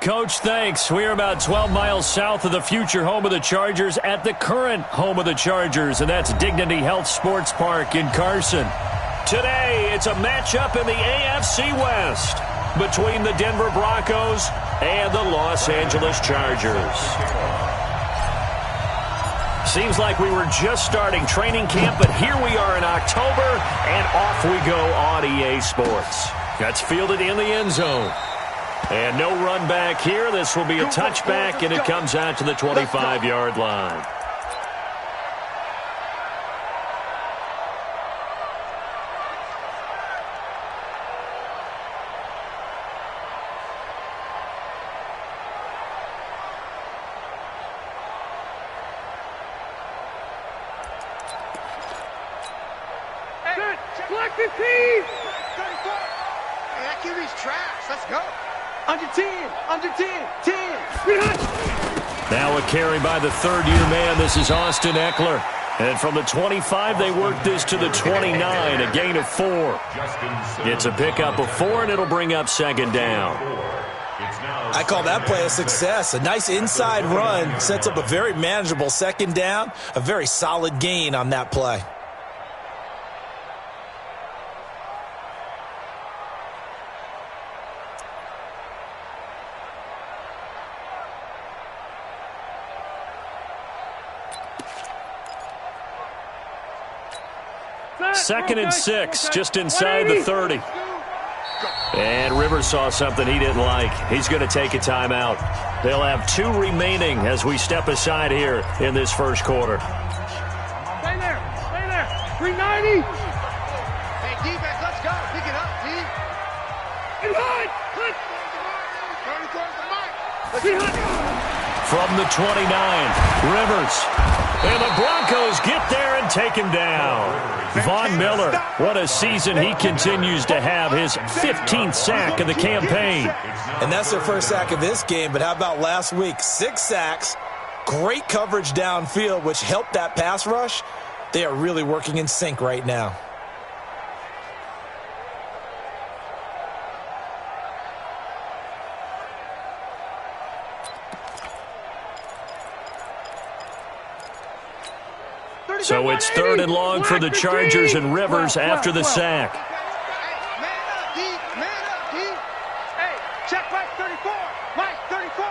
Coach, thanks. We are about 12 miles south of the future home of the Chargers at the current home of the Chargers, and that's Dignity Health Sports Park in Carson. Today, it's a matchup in the AFC West between the Denver Broncos and the Los Angeles Chargers. Seems like we were just starting training camp, but here we are in October, and off we go on EA Sports. That's fielded in the end zone. And no run back here. This will be a touchback, and it comes out to the 25-yard line. Black 15! 34! Hey, that QB's trash. Let's go. Under 10, under 10, 10. Now a carry by the third-year man. This is Austin Eckler. And from the 25, they work this to the 29, a gain of 4. It's a pickup of 4, and it'll bring up second down. I call that play a success. A nice inside run sets up a very manageable second down, a very solid gain on that play. Second and 6, just inside the 30. And Rivers saw something he didn't like. He's going to take a timeout. They'll have 2 remaining as we step aside here in this first quarter. Stay there, 390. Hey, defense, let's go. Pick it up, D. And hide. From the 29, Rivers. And the Broncos get there and take him down. Von Miller, what a season he continues to have, his 15th sack of the campaign. And that's their first sack of this game, but how about last week? 6 sacks, great coverage downfield, which helped that pass rush. They are really working in sync right now. So it's 3rd and long for the Chargers, and Rivers after the sack. Man up, D. Man up, D. Hey, check Mike 34. Mike 34.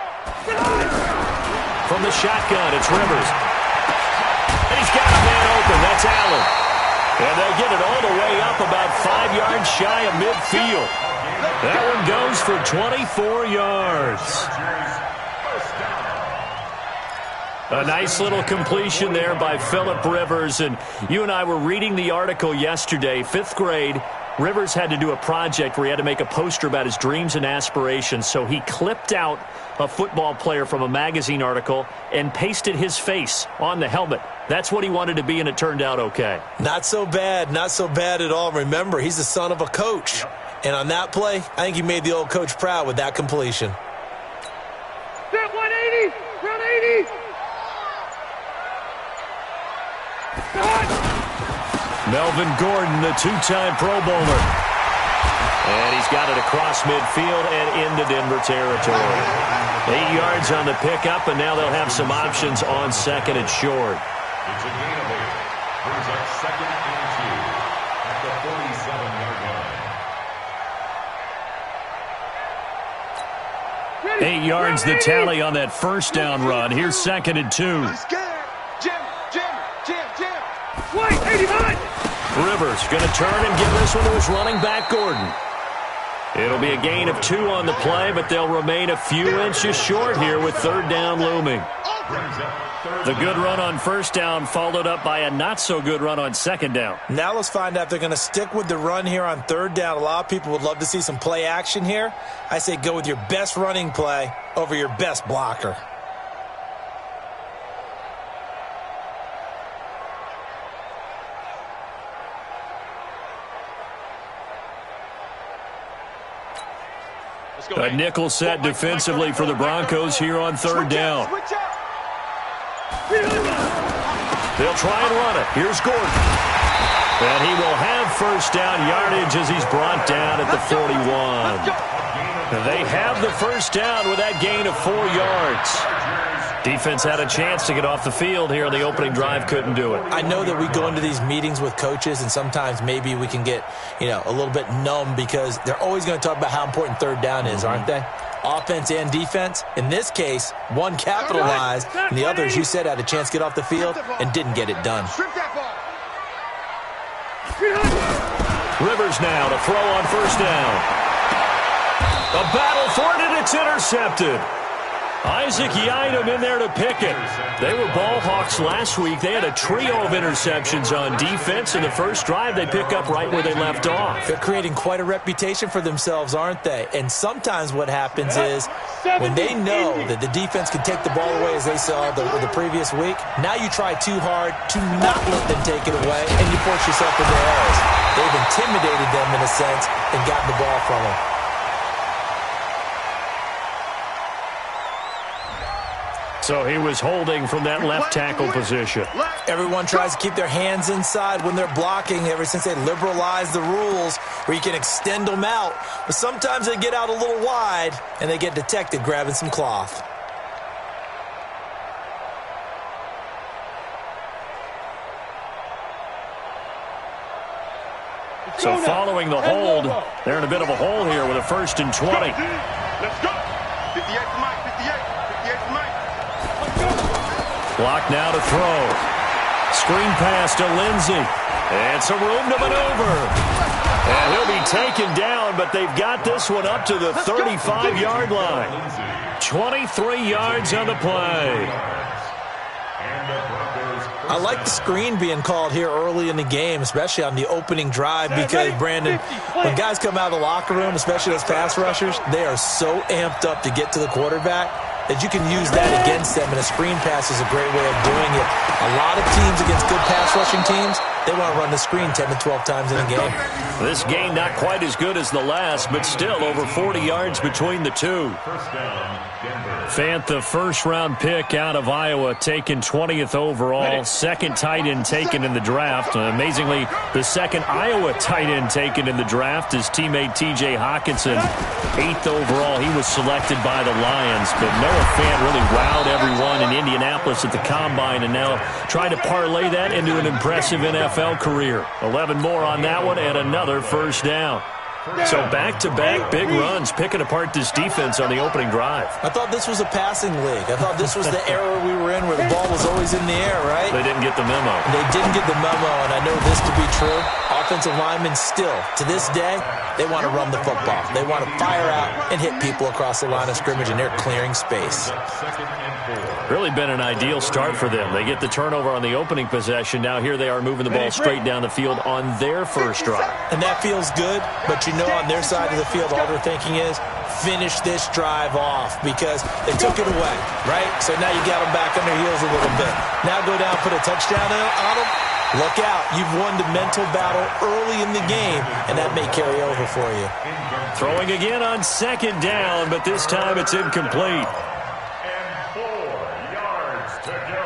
From the shotgun, it's Rivers. And he's got a man open. That's Allen. And they'll get it all the way up about 5 yards shy of midfield. That one goes for 24 yards. A nice little completion there by Phillip Rivers. And you and I were reading the article yesterday, 5th grade. Rivers had to do a project where he had to make a poster about his dreams and aspirations. So he clipped out a football player from a magazine article and pasted his face on the helmet. That's what he wanted to be, and it turned out okay. Not so bad at all. Remember, he's the son of a coach. And on that play, I think he made the old coach proud with that completion. Set 180. Run 80. Melvin Gordon, the 2-time Pro Bowler. And he's got it across midfield and into Denver territory. 8 yards on the pickup, and now they'll have some options on second and short. It's a gain of 8. Brings up 2nd and 2 at the 47-yard line. 8 yards the tally on that first down run. Here's 2nd and 2. Jim. Wait, 89. Rivers going to turn and give this one to his running back, Gordon. It'll be a gain of 2 on the play, but they'll remain a few inches short here with 3rd down looming. The good run on 1st down followed up by a not-so-good run on 2nd down. Now let's find out if they're going to stick with the run here on 3rd down. A lot of people would love to see some play action here. I say go with your best running play over your best blocker. A nickel set defensively for the Broncos here on 3rd down. They'll try and run it. Here's Gordon. And he will have first down yardage as he's brought down at the 41. They have the first down with that gain of 4 yards. Defense had a chance to get off the field here on the opening drive, couldn't do it. I know that we go into these meetings with coaches, and sometimes maybe we can get, a little bit numb because they're always going to talk about how important third down is, aren't they? Offense and defense. In this case, one capitalized, and the other, as you said, had a chance to get off the field and didn't get it done. Rivers now to throw on first down. A battle for it, and it's intercepted. Isaac Yiadom in there to pick it. They were ball hawks last week. They had a trio of interceptions on defense. In the first drive, they pick up right where they left off. They're creating quite a reputation for themselves, aren't they? And sometimes what happens is when they know that the defense can take the ball away, as they saw the previous week, now you try too hard to not let them take it away, and you force yourself into errors. They've intimidated them in a sense and gotten the ball from them. So he was holding from that left tackle position. Everyone tries to keep their hands inside when they're blocking ever since they liberalized the rules where you can extend them out. But sometimes they get out a little wide and they get detected grabbing some cloth. So following the hold, they're in a bit of a hole here with a 1st and 20. Let's go. 58 to Mike, 58 to Mike. Clock now to throw. Screen pass to Lindsey. And some room to maneuver. And he'll be taken down, but they've got this one up to the 35-yard line. 23 yards on the play. I like the screen being called here early in the game, especially on the opening drive, because, Brandon, when guys come out of the locker room, especially those pass rushers, they are so amped up to get to the quarterback that you can use that against them, and a screen pass is a great way of doing it. A lot of teams against good pass rushing teams, they want to run the screen 10 to 12 times in a game. This game not quite as good as the last, but still over 40 yards between the two. Fant, the first-round pick out of Iowa, taken 20th overall. Second tight end taken in the draft. Amazingly, the second Iowa tight end taken in the draft is teammate T.J. Hawkinson. 8th overall, he was selected by the Lions. But Noah Fant really wowed everyone in Indianapolis at the Combine and now trying to parlay that into an impressive NFL career. 11 more on that one and another first down. So back-to-back big runs, picking apart this defense on the opening drive. I thought this was a passing league. I thought this was the era we were in where the ball was always in the air, right? They didn't get the memo. They didn't get the memo, and I know this to be true. Offensive linemen still, to this day, they want to run the football. They want to fire out and hit people across the line of scrimmage, and they're clearing space. Really been an ideal start for them. They get the turnover on the opening possession. Now here they are moving the ball straight down the field on their first drive. And that feels good, but you know on their side of the field, all they're thinking is finish this drive off because they took it away, right? So now you got them back on their heels a little bit. Now go down, put a touchdown on them. Look out. You've won the mental battle early in the game, and that may carry over for you. Throwing again on second down, but this time it's incomplete. And 4 yards to go.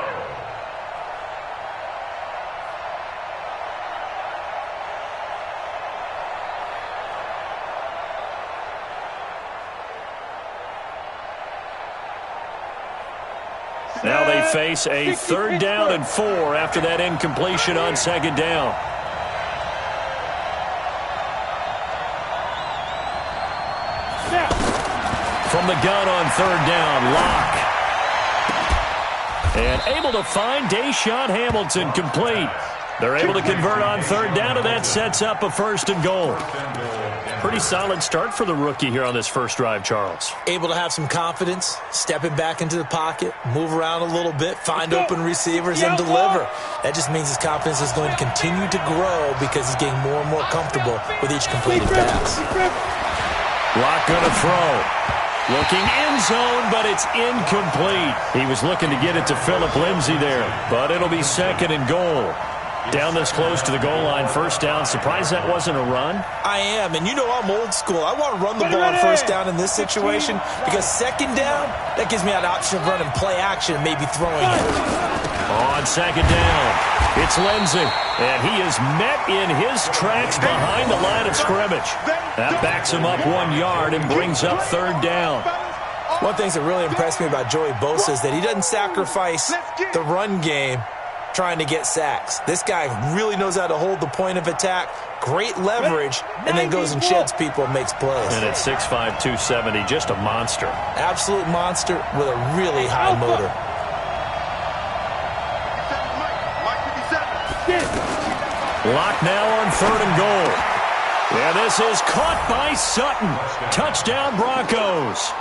Now they face a 3rd down and 4 after that incompletion on second down. From the gun on 3rd down, Locke. And able to find Deshaun Hamilton complete. They're able to convert on 3rd down, and that sets up a 1st and goal. Pretty solid start for the rookie here on this first drive, Charles. Able to have some confidence, stepping back into the pocket, move around a little bit, find open receivers, and deliver. That just means his confidence is going to continue to grow because he's getting more and more comfortable with each completed pass. Locke going to throw. Looking end zone, but it's incomplete. He was looking to get it to Philip Lindsey there, but it'll be 2nd and goal. Down this close to the goal line, 1st down. Surprised that wasn't a run? I am, and you know I'm old school. I want to run the ball on 1st down in this situation because 2nd down, that gives me an option of running play action and maybe throwing it. On second down, it's Lindsey, and he is met in his tracks behind the line of scrimmage. That backs him up 1 yard and brings up third down. One thing that really impressed me about Joey Bosa is that he doesn't sacrifice the run game trying to get sacks. This guy really knows how to hold the point of attack, great leverage, and then goes and sheds people and makes plays. And at 6'5", 270, just a monster. Absolute monster with a really high motor. Lock now on 3rd and goal. And this is caught by Sutton. Touchdown Broncos.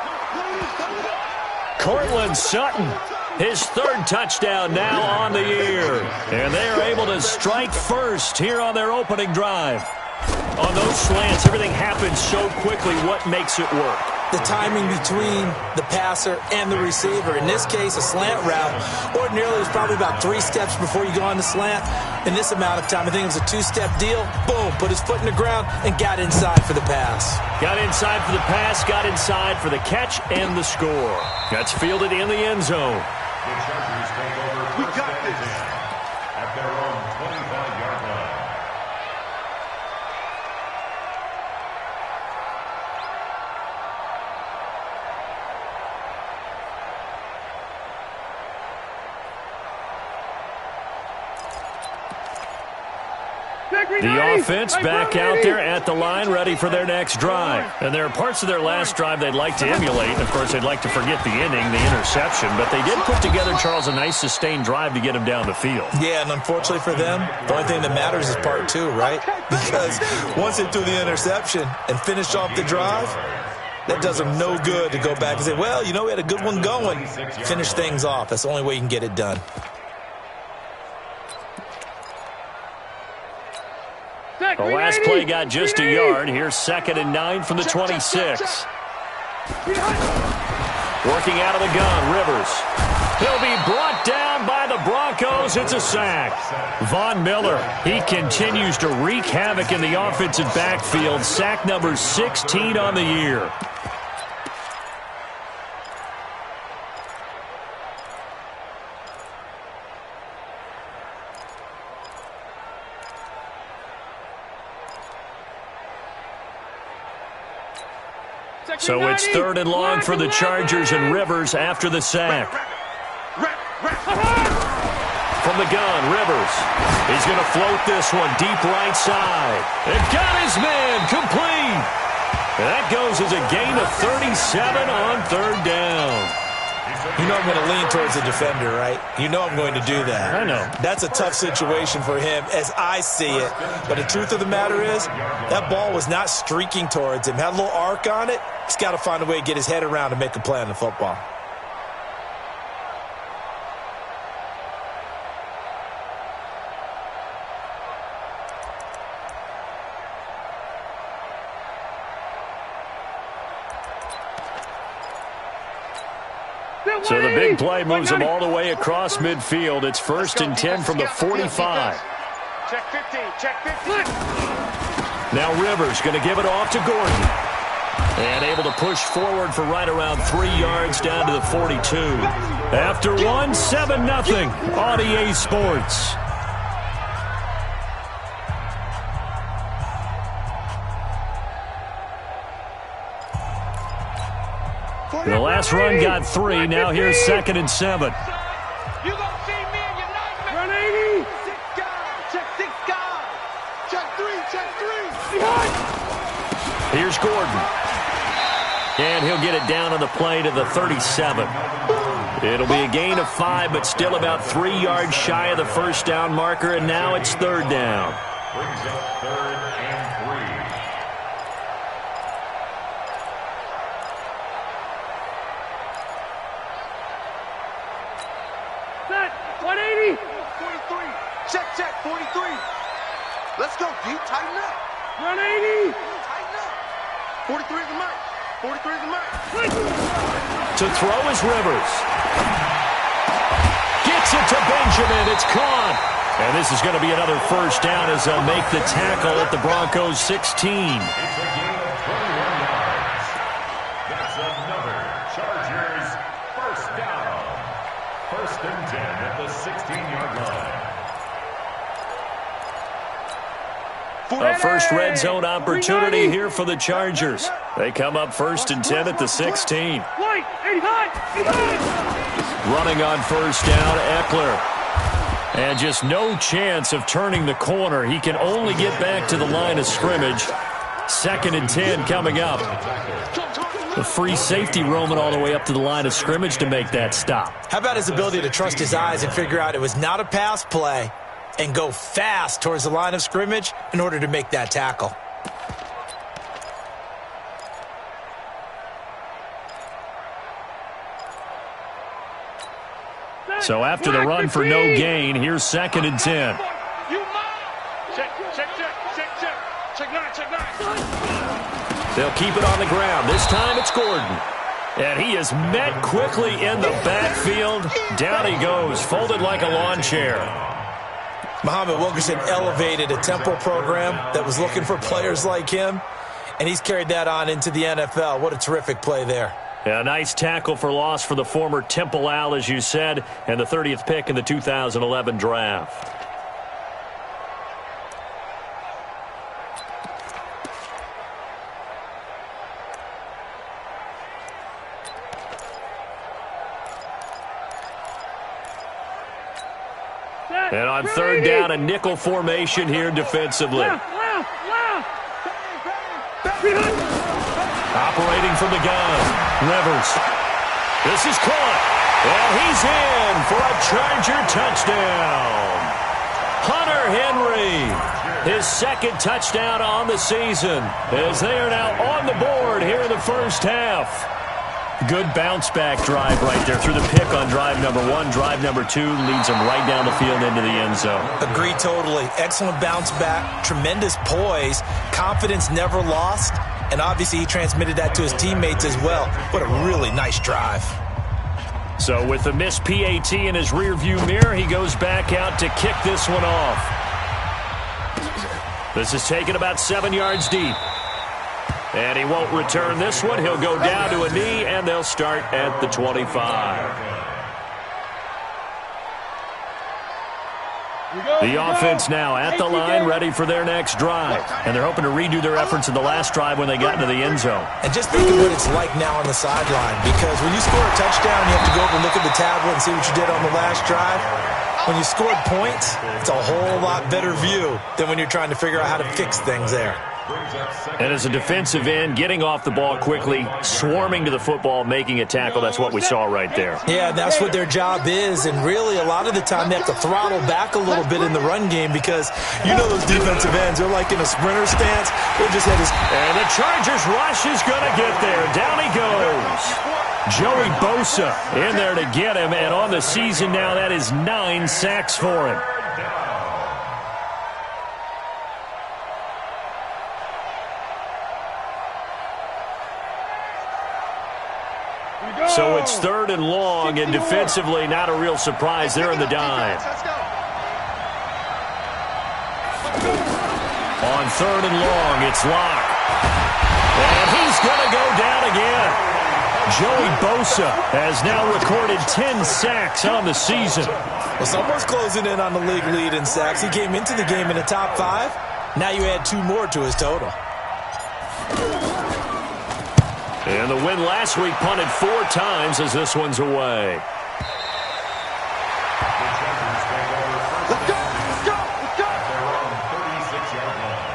Cortland Sutton, his 3rd touchdown now on the year. And they are able to strike first here on their opening drive. On those slants, everything happens so quickly. What makes it work? The timing between the passer and the receiver. In this case, a slant route. Ordinarily, it's probably about 3 steps before you go on the slant. In this amount of time, I think it was a 2-step deal. Boom, put his foot in the ground and got inside for the pass. Got inside for the pass, got inside for the catch and the score. That's fielded in the end zone. The Chargers take over first and 10 at their own 25-yard line. The offense back out there at the line, ready for their next drive. And there are parts of their last drive they'd like to emulate. And, of course, they'd like to forget the inning, the interception. But they did put together, Charles, a nice sustained drive to get him down the field. Yeah, and unfortunately for them, the only thing that matters is part 2, right? Because once they threw the interception and finished off the drive, that does them no good to go back and say, well, you know, we had a good one going. Finish things off. That's the only way you can get it done. The last play got just a yard. Here's 2nd and 9 from the 26. Working out of the gun, Rivers. He'll be brought down by the Broncos. It's a sack. Von Miller, he continues to wreak havoc in the offensive backfield. Sack number 16 on the year. So it's 3rd and long for the Chargers, and Rivers after the sack. From the gun, Rivers. He's going to float this one deep right side. And got his man complete. And that goes as a gain of 37 on 3rd down. You know I'm going to lean towards the defender, right? You know I'm going to do that. I know. That's a tough situation for him as I see it. But the truth of the matter is, that ball was not streaking towards him. Had a little arc on it. He's got to find a way to get his head around and make a play on the football. So the big play moves him all the way across midfield. It's 1st and 10 from the 45. Check 15, check 15. Now Rivers going to give it off to Gordon. And able to push forward for right around 3 yards down to the 42. After one, 7-0 on EA Sports. The last run got 3. Now here's 2nd and 7. You gonna see me in your nightmare. Run 80. 6 guys. Check 6 guys. Check 3. Here's Gordon. And he'll get it down on the play to the 37. It'll be a gain of 5, but still about 3 yards shy of the first down marker, and now it's 3rd down. Brings up 3rd and 3. Set. 180. 43. Check 43. Let's go, D. Tighten up. Run 80. Tighten up. 43 is the mark. 43 is the mark. To throw is Rivers. Gets it to Benjamin. It's caught. And this is going to be another first down as they'll make the tackle at the Broncos 16. It's a gain of 21 yards. That's another Chargers first down. 1st and 10 at the 16. A first red zone opportunity here for the Chargers. They come up 1st and 10 at the 16. Running on first down, Eckler. And just no chance of turning the corner. He can only get back to the line of scrimmage. 2nd and 10 coming up. The free safety roaming all the way up to the line of scrimmage to make that stop. How about his ability to trust his eyes and figure out it was not a pass play and go fast towards the line of scrimmage in order to make that tackle. So after the run for no gain, here's 2nd and 10. They'll keep it on the ground. This time it's Gordon. And he is met quickly in the backfield. Down he goes, folded like a lawn chair. Muhammad Wilkerson elevated a Temple program that was looking for players like him, and he's carried that on into the NFL. What a terrific play there. A nice tackle for loss for the former Temple Owl, as you said, and the 30th pick in the 2011 draft. And on 3rd down, a nickel formation here defensively. Operating from the gun, Rivers. This is caught, and he's in for a Charger touchdown. Hunter Henry, his 2nd touchdown on the season, as they are now on the board here in the first half. Good bounce-back drive right there through the pick on drive number 1. Drive number 2 leads them right down the field into the end zone. Agree totally. Excellent bounce-back, tremendous poise, confidence never lost, and obviously he transmitted that to his teammates as well. What a really nice drive. So with the missed PAT in his rearview mirror, he goes back out to kick this one off. This is taken about 7 yards deep. And he won't return this one. He'll go down to a knee, and they'll start at the 25. The offense now at the line, ready for their next drive. And they're hoping to redo their efforts in the last drive when they got into the end zone. And just think of what it's like now on the sideline, because when you score a touchdown, you have to go over and look at the tablet and see what you did on the last drive. When you scored points, it's a whole lot better view than when you're trying to figure out how to fix things there. And as a defensive end, getting off the ball quickly, swarming to the football, making a tackle, that's what we saw right there. Yeah, that's what their job is, and really a lot of the time they have to throttle back a little bit in the run game because you know those defensive ends, they're like in a sprinter stance. They just had and the Chargers rush is going to get there. Down he goes. Joey Bosa in there to get him, and on the season now, that is 9 sacks for him. So it's 3rd and long, and defensively, not a real surprise. They're in the dime. On 3rd and long, it's Locke. And he's going to go down again. Joey Bosa has now recorded 10 sacks on the season. Well, someone's closing in on the league lead in sacks. He came into the game in the top 5. Now you add 2 more to his total. And the win last week punted 4 times as this one's away. Let's go, let's go, let's go. They're on 36-yard line.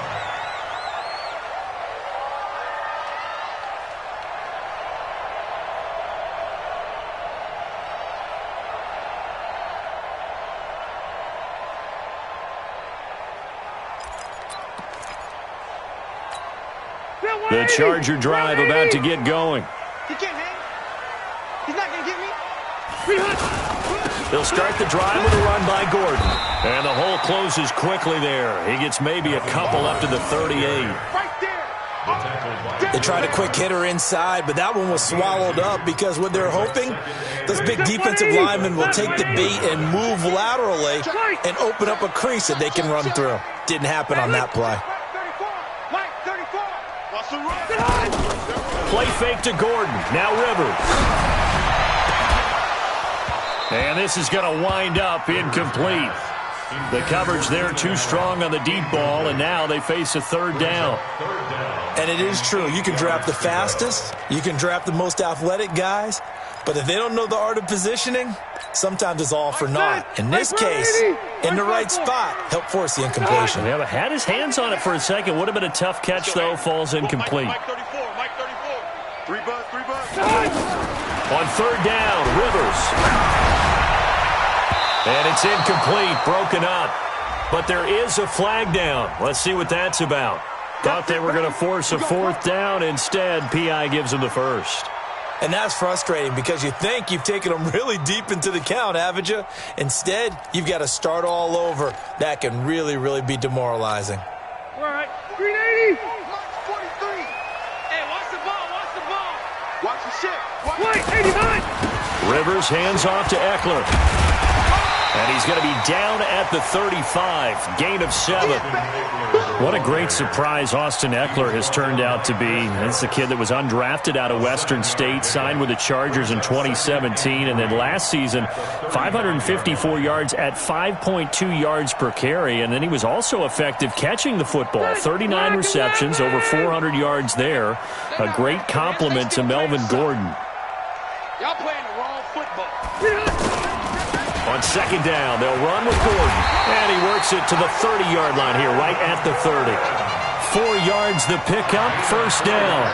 The Charger drive about to get going. He can't hang. He's not going to get me. They'll start the drive with a run by Gordon. And the hole closes quickly there. He gets maybe a couple up to the 38. Right there. They tried a quick hitter inside, but that one was swallowed up because what they're hoping, those big defensive linemen will take the bait and move laterally and open up a crease that they can run through. Didn't happen on that play. Play fake to Gordon. Now Rivers. And this is going to wind up incomplete. The coverage there too strong on the deep ball, and now they face a third down. And it is true. You can draft the fastest. You can draft the most athletic guys. But if they don't know the art of positioning, sometimes it's all for naught. In this case, in the right spot, help force the incompletion. Yeah, but had his hands on it for a second. Would have been a tough catch, though. Falls incomplete. Mike 34, Mike 34. Three buzz. On third down, Rivers. And it's incomplete, broken up. But there is a flag down. Let's see what that's about. Thought they were going to force a fourth down. Instead, P.I. gives them the first. And that's frustrating because you think you've taken them really deep into the count, haven't you? Instead, you've got to start all over. That can really, really be demoralizing. All right, 380. March 43. Hey, watch the ball. Watch the shit. Wait, 89. Rivers hands off to Eckler. And he's going to be down at the 35. Gain of 7. What a great surprise Austin Eckler has turned out to be. That's the kid that was undrafted out of Western State, signed with the Chargers in 2017, and then last season, 554 yards at 5.2 yards per carry, and then he was also effective catching the football. 39 receptions, over 400 yards there. A great compliment to Melvin Gordon. Y'all playing the wrong football. On second down, they'll run with Gordon. And he works it to the 30-yard line here, right at the 30. 4 yards the pickup, first down.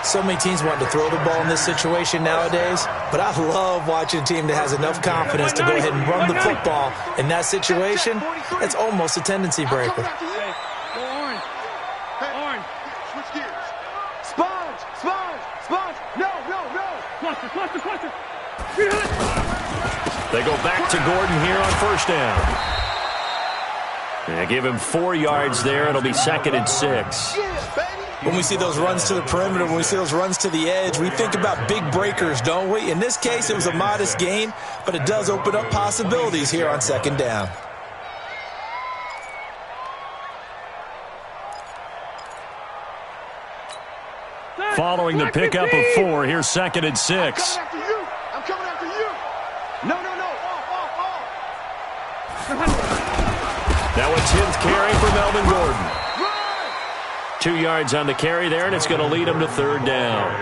So many teams want to throw the ball in this situation nowadays, but I love watching a team that has enough confidence to go ahead and run the football in that situation. That's almost a tendency breaker. Hey, go Orange. Hey, Orange. Switch gears. Sponge. No. Cluster. They go back to Gordon here on first down. They give him 4 yards there. It'll be 2nd and 6. When we see those runs to the perimeter, when we see those runs to the edge, we think about big breakers, don't we? In this case, it was a modest gain, but it does open up possibilities here on second down. Following the pickup of 4, here's 2nd and 6. I'm coming after you. No. Now a 10th carry for Melvin Gordon. 2 yards on the carry there, and it's going to lead him to third down.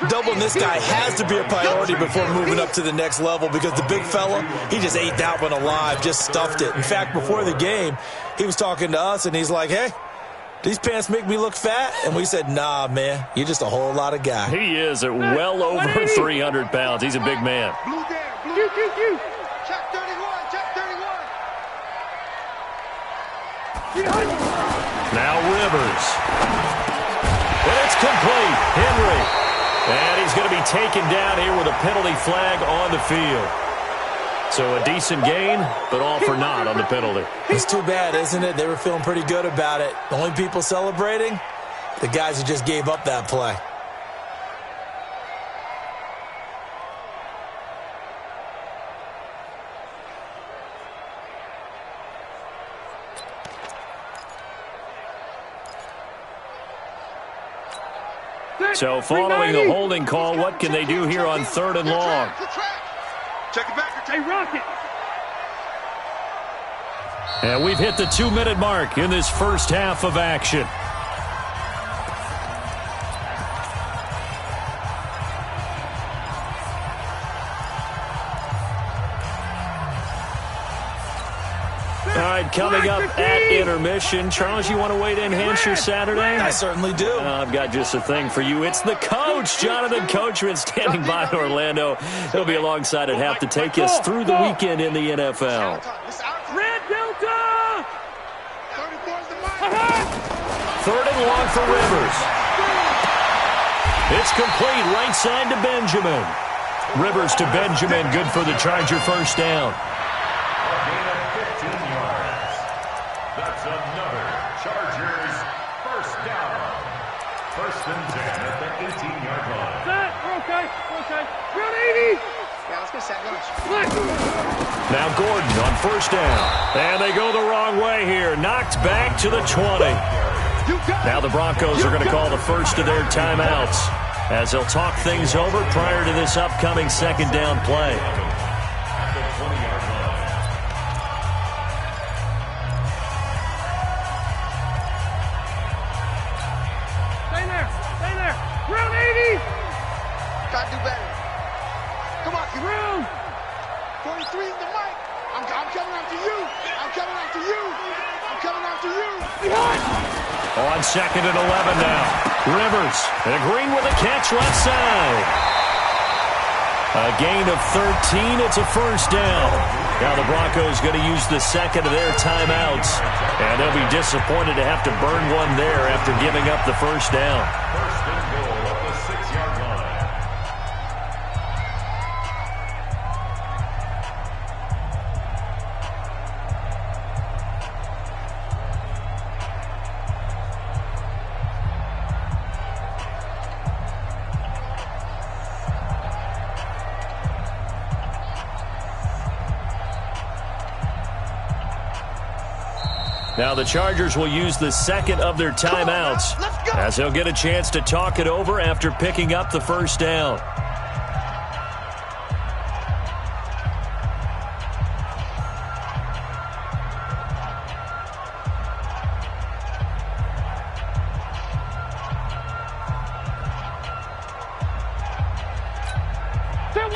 Doubling this guy has to be a priority before moving up to the next level because the big fella, he just ate that one alive, just stuffed it. In fact, before the game, he was talking to us, and he's like, hey, these pants make me look fat? And we said, nah, man, you're just a whole lot of guy. He is at well over 300 pounds. He's a big man. Blue there. Check 31. Now Rivers. And it's complete. Henry. And he's going to be taken down here with a penalty flag on the field. So a decent gain, but all for naught on the penalty. It's too bad, isn't it? They were feeling pretty good about it. The only people celebrating, the guys who just gave up that play. So following the holding call, what can they do here on 3rd and long? Check it back. Hey, Rocket. And we've hit the 2-minute mark in this first half of action. All right, coming up at intermission. Charles, you want to wait in, enhance your Saturday? I certainly do. I've got just a thing for you. It's the coach, Jonathan Coachman, standing by in Orlando. He'll be alongside at half to take us through the weekend in the NFL. Red Delta! 3rd and long for Rivers. It's complete, right side to Benjamin. Rivers to Benjamin, good for the Charger first down. That's another Chargers first down. 1st and 10 at the 18-yard line. We're okay. Round 80. Yeah, let's go set lunch. Now Gordon on first down. And they go the wrong way here. Knocked back to the 20. Now the Broncos are going to call the first of their timeouts as they'll talk things over prior to this upcoming second down play. On 2nd and 11 now. Rivers, and Green with a catch left side. A gain of 13. It's a first down. Now the Broncos going to use the second of their timeouts. And they'll be disappointed to have to burn one there after giving up the first down. First and goal at the 6-yard line. Now the Chargers will use the second of their timeouts as they'll get a chance to talk it over after picking up the first down.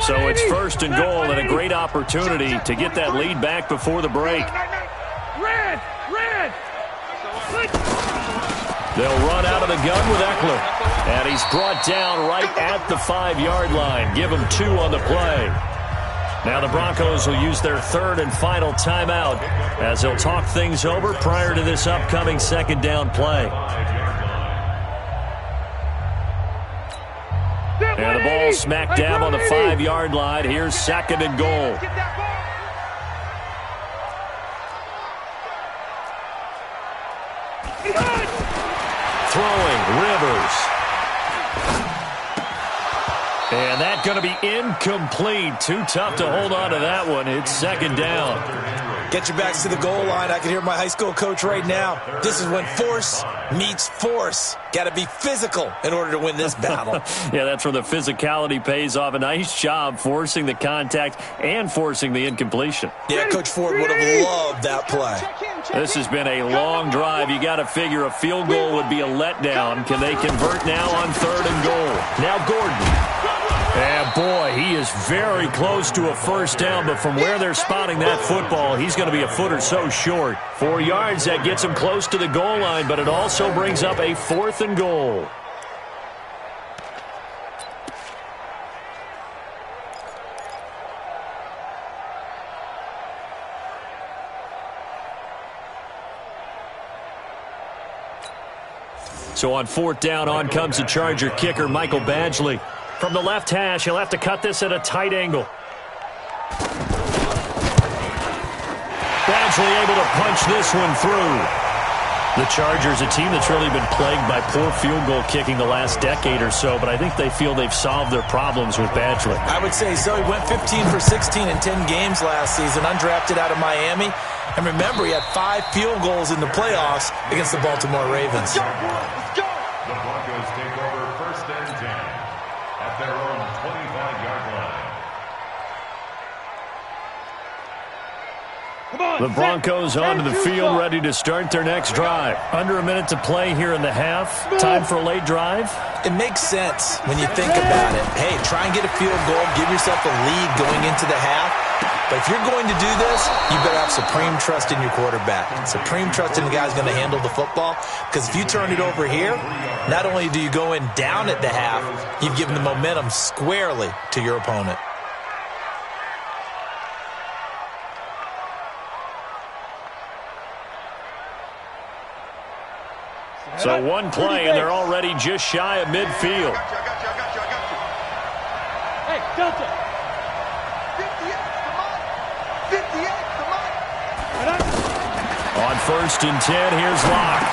So it's first and goal and a great opportunity to get that lead back before the break. Red! They'll run out of the gun with Eckler. And he's brought down right at the 5-yard line. Give him 2 on the play. Now the Broncos will use their third and final timeout as they'll talk things over prior to this upcoming second down play. And the ball smack dab on the 5-yard line. Here's second and goal. Throwing, Rivers. And that's going to be incomplete. Too tough to hold on to that one. It's second down. Get your backs to the goal line. I can hear my high school coach right now. This is when force meets force. Got to be physical in order to win this battle. Yeah, that's where the physicality pays off. A nice job forcing the contact and forcing the incompletion. Yeah, Coach Ford would have loved that play. This has been a long drive. You got to figure a field goal would be a letdown. Can they convert now on third and goal? Now Gordon. And boy, he is very close to a first down, but from where they're spotting that football, he's going to be a foot or so short. 4 yards, that gets him close to the goal line, but it also brings up a fourth and goal. So on 4th down, on comes the Charger kicker, Michael Badgley. From the left hash, he'll have to cut this at a tight angle. Badgley able to punch this one through. The Chargers, a team that's really been plagued by poor field goal kicking the last decade or so, but I think they feel they've solved their problems with Badgley. I would say so. He went 15 for 16 in 10 games last season, undrafted out of Miami. And remember, he had 5 field goals in the playoffs against the Baltimore Ravens. The Broncos take over first and 10 at their own 25-yard line. The Broncos onto the field, ready to start their next drive. Under a minute to play here in the half. Time for a late drive. It makes sense when you think about it. Hey, try and get a field goal, give yourself a lead going into the half. But if you're going to do this, you better have supreme trust in your quarterback. Supreme trust in the guy who's going to handle the football. Because if you turn it over here, not only do you go in down at the half, you've given the momentum squarely to your opponent. So one play, and they're already just shy of midfield. I got you. Hey, Delta. 58, come on. 58, come on. On 1st and 10, here's Locke.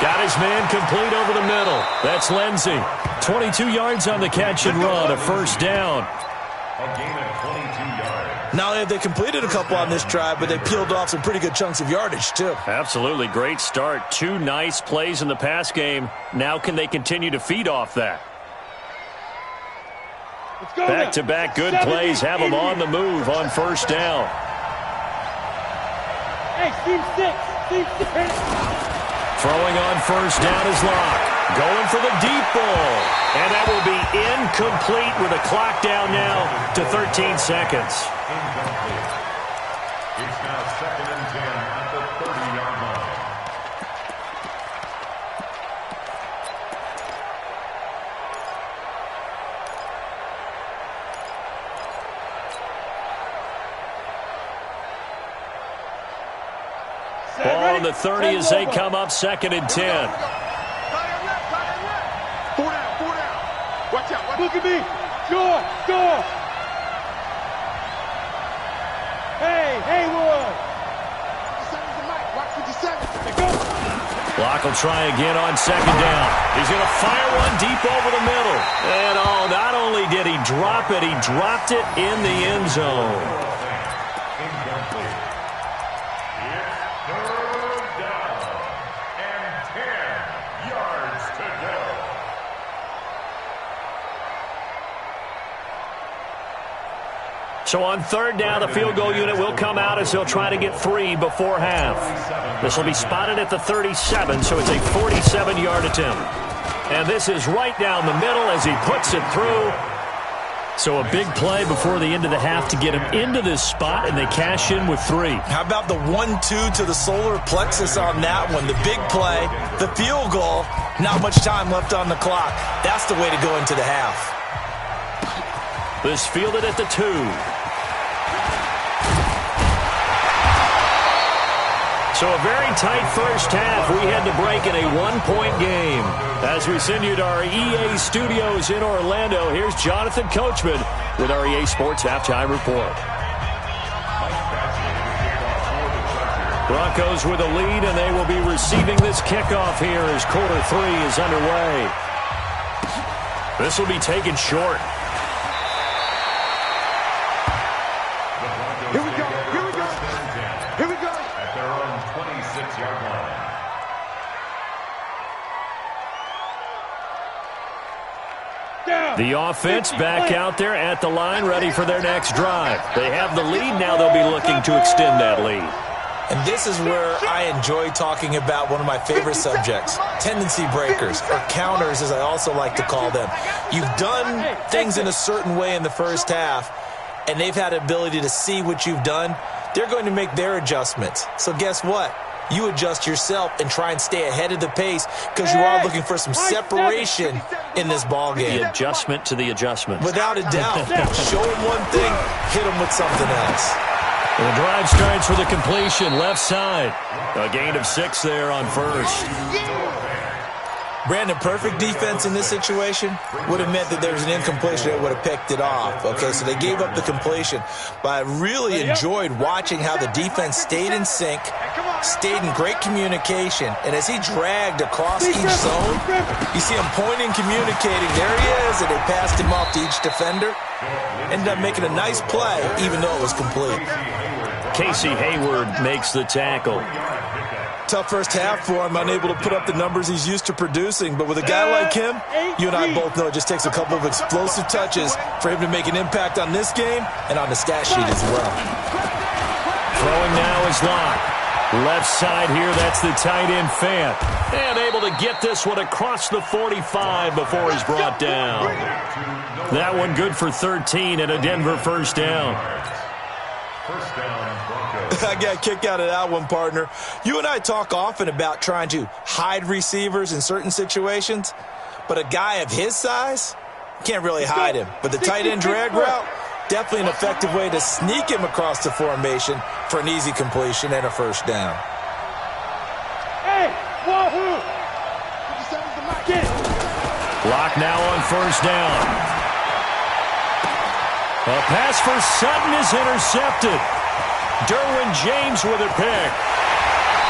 Got his man complete over the middle. That's Lindsey. 22 yards on the catch and run, a first down. A gain of 22 yards. Not only have they completed a couple on this drive, but they peeled off some pretty good chunks of yardage, too. Absolutely. Great start. 2 nice plays in the pass game. Now can they continue to feed off that? Back-to-back good plays have them on the move on first down. Hey, Steve 6. Throwing on first down is Locke. Going for the deep ball. And that will be incomplete with a clock down now to 13 seconds. Incomplete. It's now 2nd and 10 at the 30-yard line. the 30 as they come up 2nd and 10. 4 down, 4 down. Watch out. Look at me. Score. Hey, Haywood. 57's the mic. Watch 57. Go. Block will try again on 2nd down. He's going to fire one deep over the middle. And not only did he drop it, he dropped it in the end zone. Incomplete. It's 3rd down and 10 yards to go. So on 3rd down, the field goal unit will come out as they'll try to get 3 before half. This will be spotted at the 37, so it's a 47-yard attempt. And this is right down the middle as he puts it through. So a big play before the end of the half to get him into this spot, and they cash in with 3. How about the 1-2 to the solar plexus on that one? The big play, the field goal, not much time left on the clock. That's the way to go into the half. This fielded at the 2. So a very tight first half. We had to break in a 1-point game. As we send you to our EA studios in Orlando, here's Jonathan Coachman with our EA Sports Halftime Report. Broncos with a lead, and they will be receiving this kickoff here as quarter 3 is underway. This will be taken short. Here we go. At their own 26-yard line. The offense back out there at the line, ready for their next drive. They have the lead. Now they'll be looking to extend that lead. And this is where I enjoy talking about one of my favorite subjects, tendency breakers, or counters as I also like to call them. You've done things in a certain way in the first half, and they've had the ability to see what you've done. They're going to make their adjustments. So guess what? You adjust yourself and try and stay ahead of the pace because you are looking for some separation in this ball game. The adjustment to the adjustment. Without a doubt. Show them one thing, hit them with something else. The drive starts with a completion, left side. A gain of 6 there on first. Brandon, perfect defense in this situation would have meant that there was an incompletion that would have picked it off. Okay, so they gave up the completion. But I really enjoyed watching how the defense stayed in sync, stayed in great communication. And as he dragged across each zone, you see him pointing, communicating. There he is, and they passed him off to each defender. Ended up making a nice play, even though it was complete. Casey Hayward makes the tackle. Tough first half for him, unable to put up the numbers he's used to producing. But with a guy like him, you and I both know it just takes a couple of explosive touches for him to make an impact on this game and on the stat sheet as well. Throwing now is Locke. Left side here, that's the tight end Fant. And able to get this one across the 45 before he's brought down. That one good for 13 and a Denver first down. First down, Broncos. I got a kick out of that one, partner. You and I talk often about trying to hide receivers in certain situations, but a guy of his size, can't really hide him. But the tight end drag route, definitely an effective way to sneak him across the formation for an easy completion and a first down. Hey, wahoo! Get it. Block now on first down. A pass for Sutton is intercepted. Derwin James with a pick.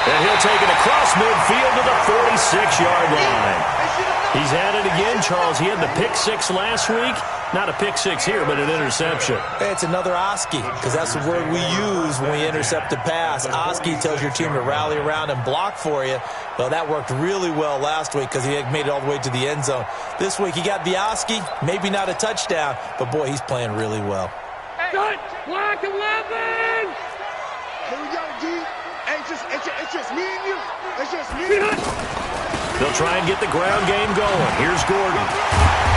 And he'll take it across midfield to the 46-yard line. He's at it again, Charles. He had the pick 6 last week. Not a pick 6 here, but an interception. Hey, it's another Oski, because that's the word we use when we intercept a pass. Oski tells your team to rally around and block for you. Well, that worked really well last week because he made it all the way to the end zone. This week he got the Oski, maybe not a touchdown, but boy, he's playing really well. Hey, block 11! Here we go, G. Hey, it's just me and you. It's just me and you. They'll try and get the ground game going. Here's Gordon.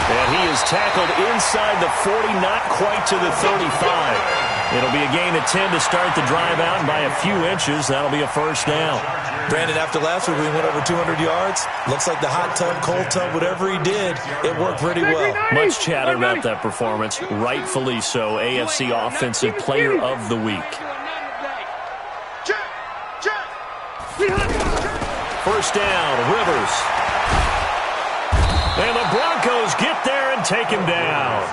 And he is tackled inside the 40, not quite to the 35. It'll be a gain of 10 to start the drive out, and by a few inches, that'll be a first down. Brandon, after last week, we went over 200 yards. Looks like the hot tub, cold tub, whatever he did, it worked pretty well. Much chatter about that performance. Rightfully so. AFC Offensive Player of the Week. Check! first down. Rivers. And the Broncos get there and take him down.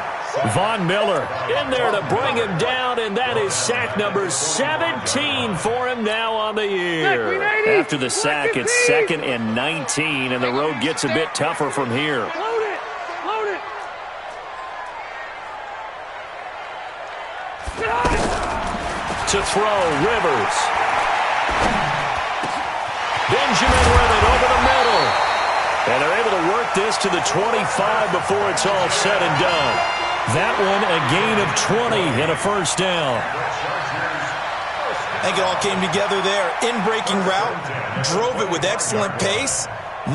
Von Miller in there to bring him down, and that is sack number 17 for him now on the year. After the sack, it's 2nd and 19, and the road gets a bit tougher from here. Load it. Load it. To throw, Rivers. Benjamin with it over the middle. And they're able to work this to the 25 before it's all said and done. That one a gain of 20 and a first down. I think it all came together there. In-breaking route, drove it with excellent pace.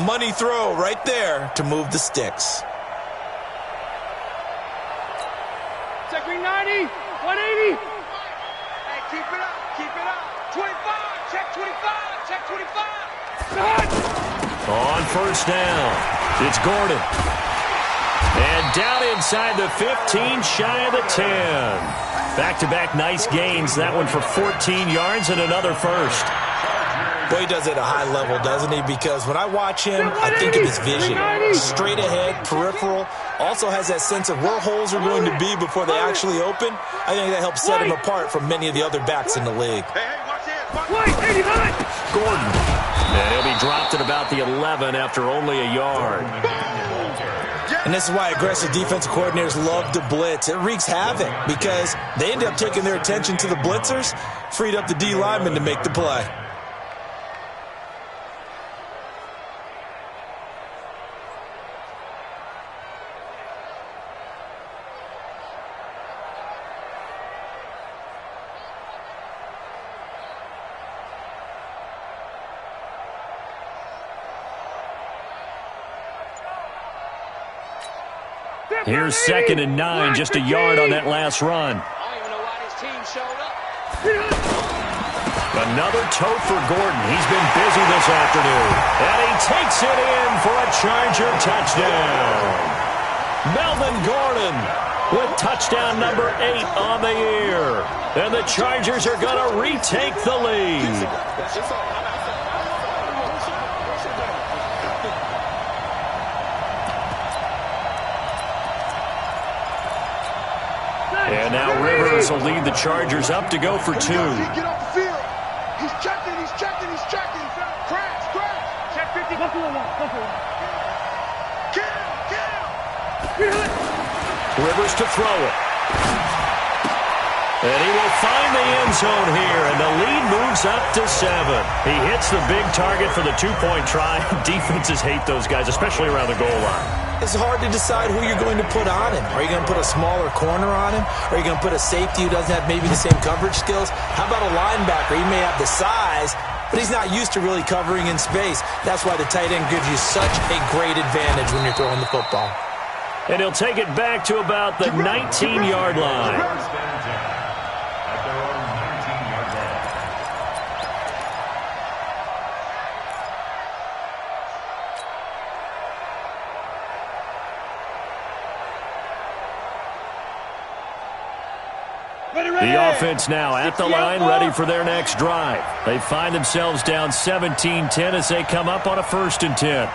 Money throw right there to move the sticks. Check green 90, 180. Hey, keep it up, keep it up. 25, check 25, check 25. On first down, it's Gordon. And down inside the 15, shy of the 10. Back-to-back nice gains. That one for 14 yards and another first. Boy, he does it at a high level, doesn't he? Because when I watch him, I think of his vision. Straight ahead, peripheral. Also has that sense of where holes are going to be before they actually open. I think that helps set him apart from many of the other backs in the league. Hey, watch this. 89. Gordon. And he'll be dropped at about the 11 after only a yard. And this is why aggressive defensive coordinators love to blitz. It wreaks havoc because they end up taking their attention to the blitzers, freed up the D lineman to make the play. Here's 2nd and 9, just a yard on that last run. I don't even know why this team showed up. Another toe for Gordon. He's been busy this afternoon. And he takes it in for a Charger touchdown. Melvin Gordon with touchdown number 8 on the year. And the Chargers are going to retake the lead. And now Rivers will lead the Chargers up to go for 2. Get off the field. He's checking, he's checking, he's checking. Crash, crash. Check 50. Get him. Rivers to throw it. And he will find the end zone here, and the lead moves up to 7. He hits the big target for the 2-point try. Defenses hate those guys, especially around the goal line. It's hard to decide who you're going to put on him. Are you going to put a smaller corner on him? Are you going to put a safety who doesn't have maybe the same coverage skills? How about a linebacker? He may have the size, but he's not used to really covering in space. That's why the tight end gives you such a great advantage when you're throwing the football. And he'll take it back to about the 19-yard line. The offense now at the line, ready for their next drive. They find themselves down 17-10 as they come up on a 1st and 10.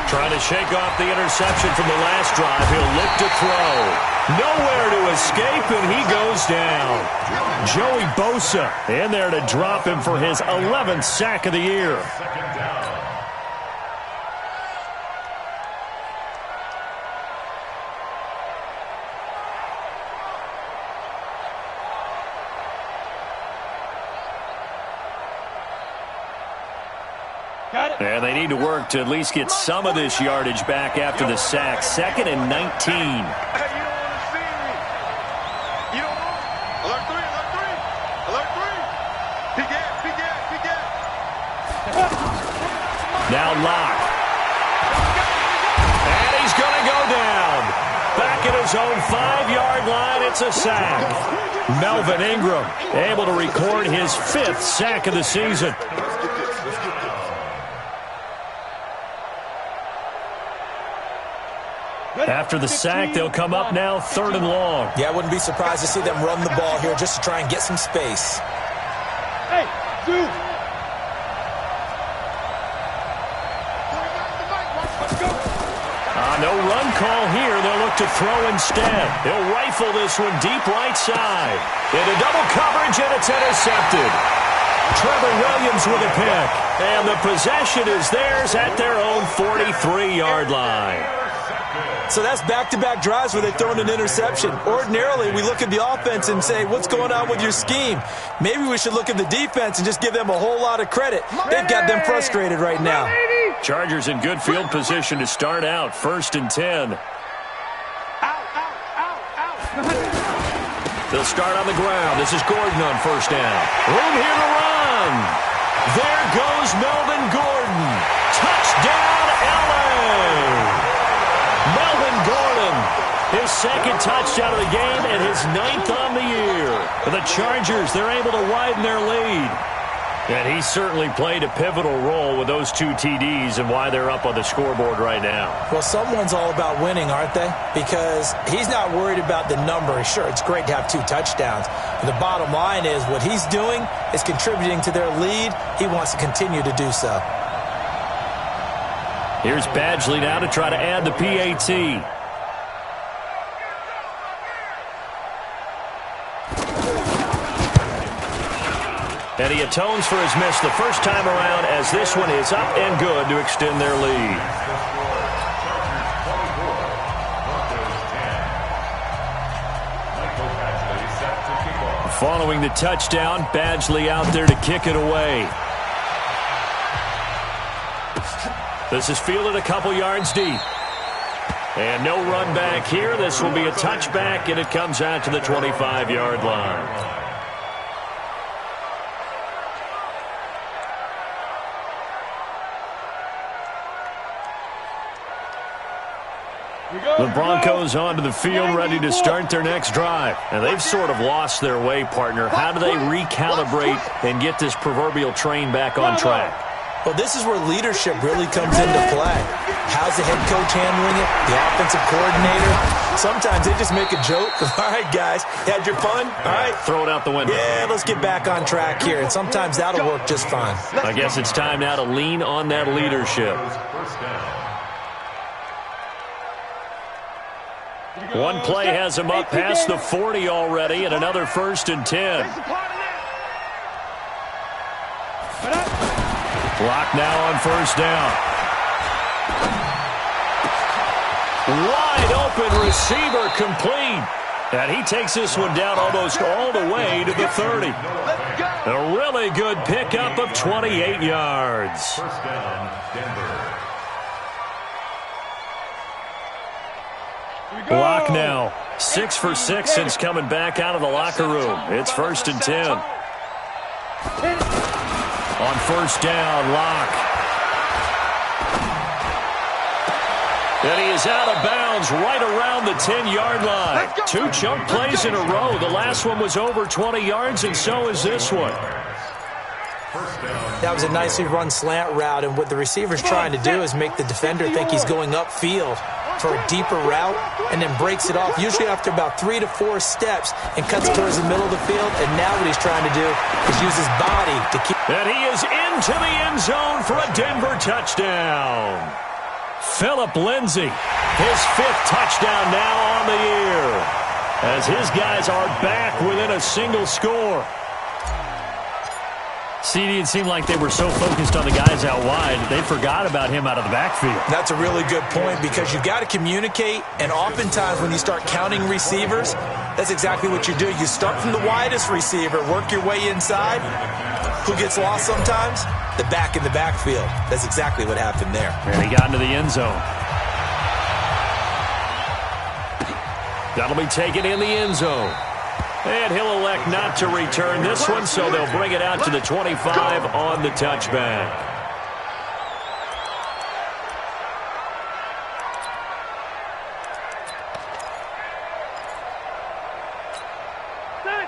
Trying to shake off the interception from the last drive. He'll look to throw. Nowhere to escape, and he goes down. Joey Bosa in there to drop him for his 11th sack of the year. And they need to work to at least get some of this yardage back after the sack. 2nd and 19. Hey, you don't want to see me. You don't want. Alert 3, alert 3. Alert 3. Big gas. Now Locke. And he's going to go down. Back at his own 5-yard line, it's a sack. Melvin Ingram able to record his 5th sack of the season. After the sack, they'll come up now 3rd and long. Yeah, I wouldn't be surprised to see them run the ball here just to try and get some space. Hey, dude. No run call here. They'll look to throw instead. He'll rifle this one deep right side. Into double coverage, and it's intercepted. Trevor Williams with a pick. And the possession is theirs at their own 43-yard line. So that's back-to-back drives where they've thrown an interception. Ordinarily, we look at the offense and say, what's going on with your scheme? Maybe we should look at the defense and just give them a whole lot of credit. They've got them frustrated right now. Chargers in good field position to start out. 1st and 10. They'll start on the ground. This is Gordon on 1st down. Room here to run. There goes Melvin Gordon. Touchdown, LA! Melvin Gordon, his 2nd touchdown of the game and his 9th on the year. For the Chargers, they're able to widen their lead. And he certainly played a pivotal role with those 2 TDs and why they're up on the scoreboard right now. Well, someone's all about winning, aren't they? Because he's not worried about the number. Sure, it's great to have 2 touchdowns. But the bottom line is what he's doing is contributing to their lead. He wants to continue to do so. Here's Badgley now to try to add the PAT. And he atones for his miss the first time around as this one is up and good to extend their lead. Following the touchdown, Badgley out there to kick it away. This is fielded a couple yards deep. And no run back here. This will be a touchback, and it comes out to the 25-yard line. The Broncos onto the field ready to start their next drive. And they've sort of lost their way, partner. How do they recalibrate and get this proverbial train back on track? Well, this is where leadership really comes into play. How's the head coach handling it? The offensive coordinator? Sometimes they just make a joke. All right, guys, had your fun? All right. Throw it out the window. Yeah, let's get back on track here. And sometimes that'll work just fine. I guess it's time now to lean on that leadership. One play has him up past the 40 already, and another 1st and 10. Clock now on 1st down. Wide open receiver complete. And he takes this one down almost all the way to the 30. A really good pickup of 28 yards. 1st down, Denver. Block now. 6 for 6 since coming back out of the locker room. It's 1st and 10. On 1st down, Locke. And he is out of bounds right around the 10-yard line. 2 chunk plays in a row. The last one was over 20 yards, and so is this one. That was a nicely run slant route, and what the receiver's trying to do is make the defender think he's going upfield for a deeper route and then breaks it off, usually after about 3 to 4 steps, and cuts towards the middle of the field. And now what he's trying to do is use his body to keep. And he is into the end zone for a Denver touchdown. Phillip Lindsay, his 5th touchdown now on the year, as his guys are back within a single score. CD, it seemed like they were so focused on the guys out wide, they forgot about him out of the backfield. That's a really good point, because you've got to communicate, and oftentimes when you start counting receivers, that's exactly what you do. You start from the widest receiver, work your way inside. Who gets lost sometimes? The back in the backfield. That's exactly what happened there. And he got into the end zone. That'll be taken in the end zone. And he'll elect not to return this one, so they'll bring it out to the 25 on the touchback.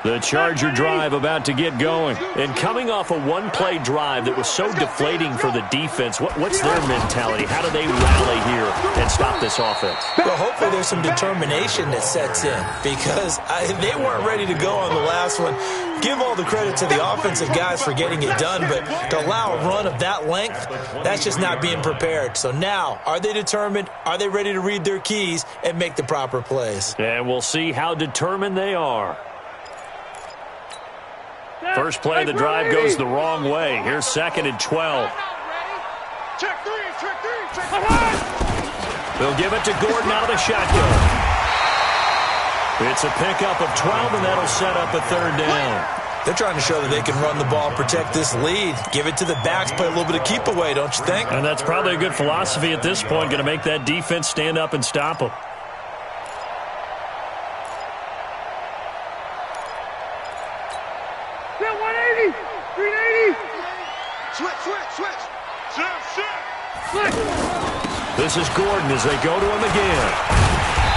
The Charger drive about to get going. And coming off a one-play drive that was so deflating for the defense, what's their mentality? How do they rally here and stop this offense? Well, hopefully there's some determination that sets in because they weren't ready to go on the last one. Give all the credit to the offensive guys for getting it done, but to allow a run of that length, that's just not being prepared. So now, are they determined? Are they ready to read their keys and make the proper plays? And we'll see how determined they are. First play of the drive goes the wrong way. Here's 2nd and 12. Check three. They'll give it to Gordon out of the shotgun. It's a pickup of 12, and that'll set up a 3rd down. They're trying to show that they can run the ball, protect this lead, give it to the backs, play a little bit of keep away, don't you think? And that's probably a good philosophy at this point, going to make that defense stand up and stop them. This is Gordon as they go to him again.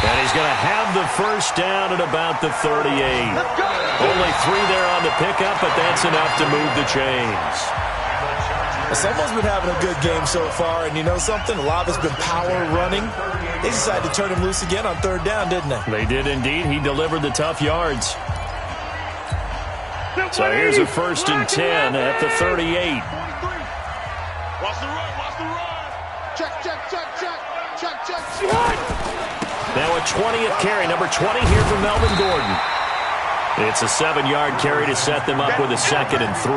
And he's going to have the first down at about the 38. Only 3 there on the pickup, but that's enough to move the chains. Someone's been having a good game so far, and you know something? A lot of it's been power running. They decided to turn him loose again on 3rd down, didn't they? They did indeed. He delivered the tough yards. So here's a 1st and 10 at the 38. Watch the run. Check. Now a 20th carry, number 20 here for Melvin Gordon. It's a 7-yard carry to set them up with a 2nd and 3.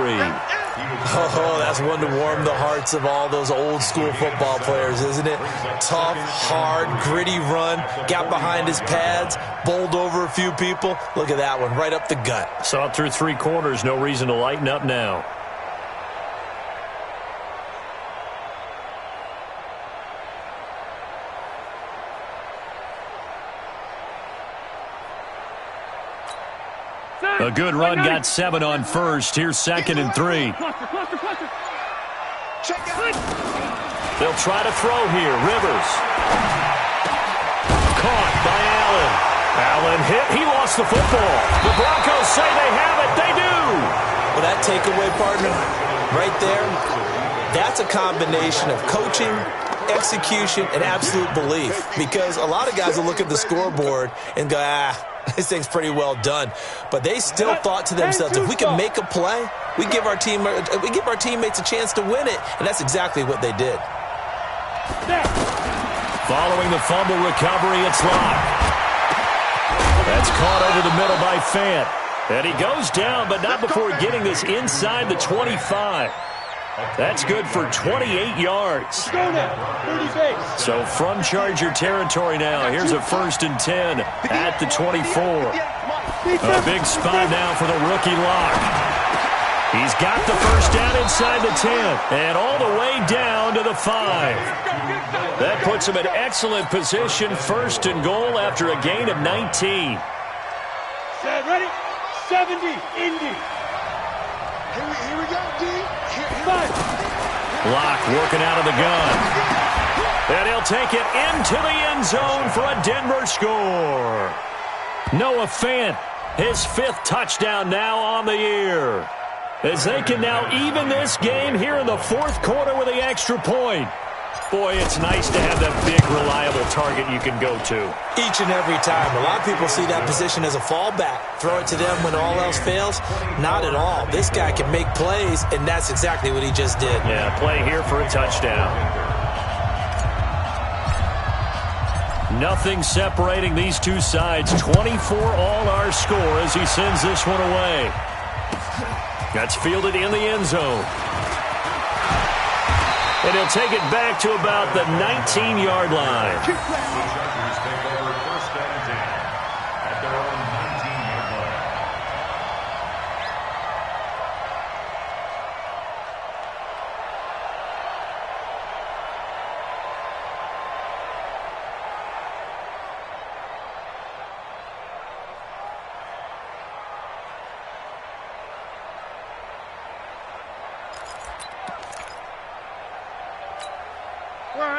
Oh, that's one to warm the hearts of all those old-school football players, isn't it? Tough, hard, gritty run, got behind his pads, bowled over a few people. Look at that one, right up the gut. Saw it through 3 quarters, no reason to lighten up now. A good run, got 7 on 1st. Here's 2nd and 3. They'll try to throw here. Rivers. Caught by Allen. Allen hit. He lost the football. The Broncos say they have it. They do. Well, that takeaway, partner, right there, that's a combination of coaching, execution, and absolute belief. Because a lot of guys will look at the scoreboard and go, this thing's pretty well done. But they still thought to themselves, if we can make a play, we give our teammates a chance to win it. And that's exactly what they did. Following the fumble recovery, it's Locke. That's caught over the middle by Fant. And he goes down, but not before getting this inside the 25. That's good for 28 yards. So from Charger territory now, here's a 1st and 10 at the 24. A big spot now for the rookie Locke. He's got the first down inside the 10 and all the way down to the 5. That puts him in excellent position, 1st and goal after a gain of 19. Set, ready? 70, Indy. Here we go, D. Locke working out of the gun. And he'll take it into the end zone for a Denver score. Noah Fant, his 5th touchdown now on the year. As they can now even this game here in the 4th quarter with the extra point. Boy, it's nice to have that big, reliable target you can go to. Each and every time. A lot of people see that position as a fallback. Throw it to them when all else fails. Not at all. This guy can make plays, and that's exactly what he just did. Yeah, play here for a touchdown. Nothing separating these two sides. 24 all our score as he sends this one away. That's fielded in the end zone. And he'll take it back to about the 19-yard line. The Chargers take over 1st and 10 at their own 19-yard line.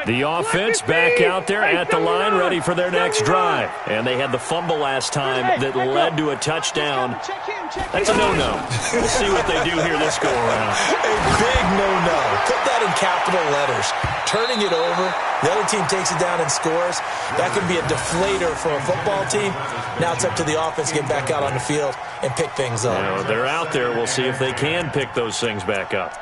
The offense back out there at the line, ready for their next drive. And they had the fumble last time that led to a touchdown. That's a no-no. We'll see what they do here this go-around. A big no-no. Put that in capital letters. Turning it over, the other team takes it down and scores. That can be a deflator for a football team. Now it's up to the offense to get back out on the field and pick things up. Well, they're out there. We'll see if they can pick those things back up.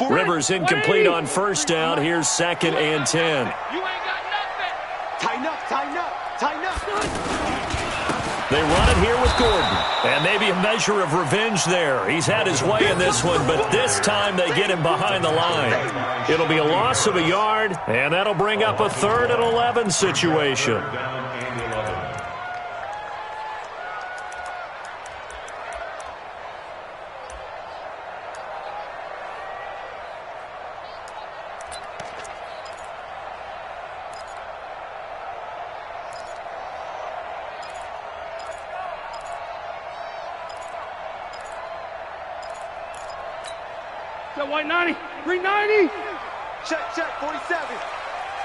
Rivers incomplete on first down. Here's 2nd and 10. You ain't got nothing. Tighten up, tighten up, tighten up. They run it here with Gordon. And maybe a measure of revenge there. He's had his way in this one, but this time they get him behind the line. It'll be a loss of a yard, and that'll bring up a 3rd and 11 situation. White 90, green 90. Check, 47.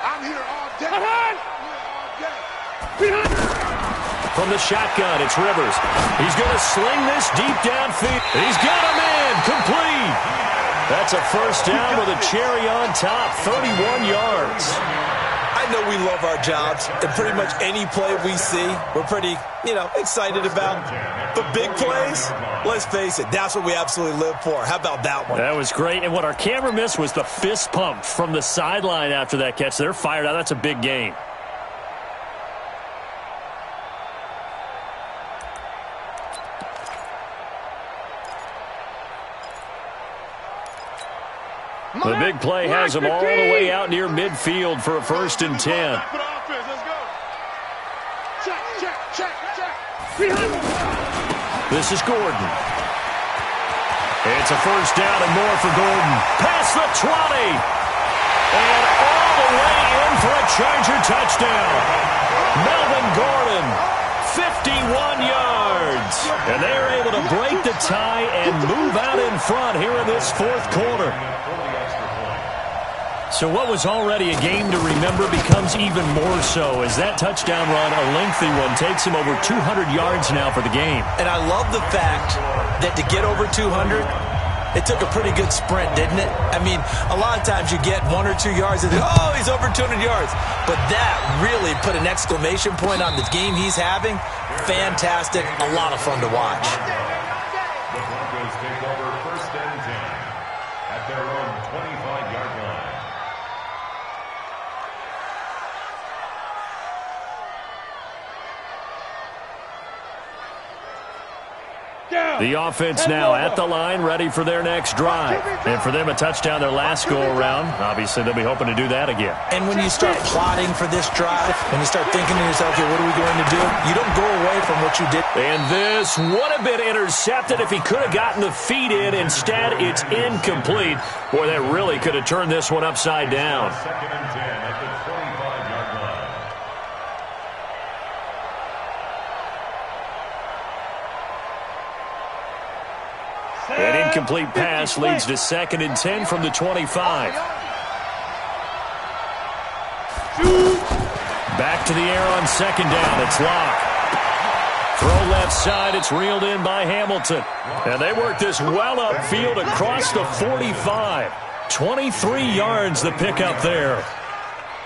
I'm here all day. From the shotgun, it's Rivers. He's going to sling this deep downfield. He's got him in, complete. That's a first down with a cherry on top, 31 yards. I know we love our jobs, and pretty much any play we see, we're pretty, excited about. But big plays, let's face it, that's what we absolutely live for. How about that one? That was great, and what our camera missed was the fist pump from the sideline after that catch. They're fired out. That's a big gain. The big play has them all the way out near midfield for a 1st and 10. This is Gordon. It's a first down and more for Gordon. Past the 20. And all the way in for a Charger touchdown. Melvin Gordon, 51 yards. And they are able to break the tie and move out in front here in this 4th quarter. So what was already a game to remember becomes even more so as that touchdown run, a lengthy one, takes him over 200 yards now for the game. And I love the fact that to get over 200, it took a pretty good sprint, didn't it? I mean, a lot of times you get 1 or 2 yards and then, oh, he's over 200 yards. But that really put an exclamation point on the game he's having. Fantastic. A lot of fun to watch. The Broncos take over 1st and 10 at their own 25-yard line. The offense now at the line, ready for their next drive. And for them, a touchdown their last go-around. Obviously, they'll be hoping to do that again. And when you start plotting for this drive, when you start thinking to yourself, okay, what are we going to do? You don't go away from what you did. And this would have been intercepted if he could have gotten the feet in. Instead, it's incomplete. Boy, that really could have turned this one upside down. 2nd and 10 at the 25-yard line. An incomplete pass leads to 2nd and 10 from the 25. Back to the air on 2nd down. It's Locke. Throw left side. It's reeled in by Hamilton. And they work this well upfield across the 45. 23 yards the pickup there.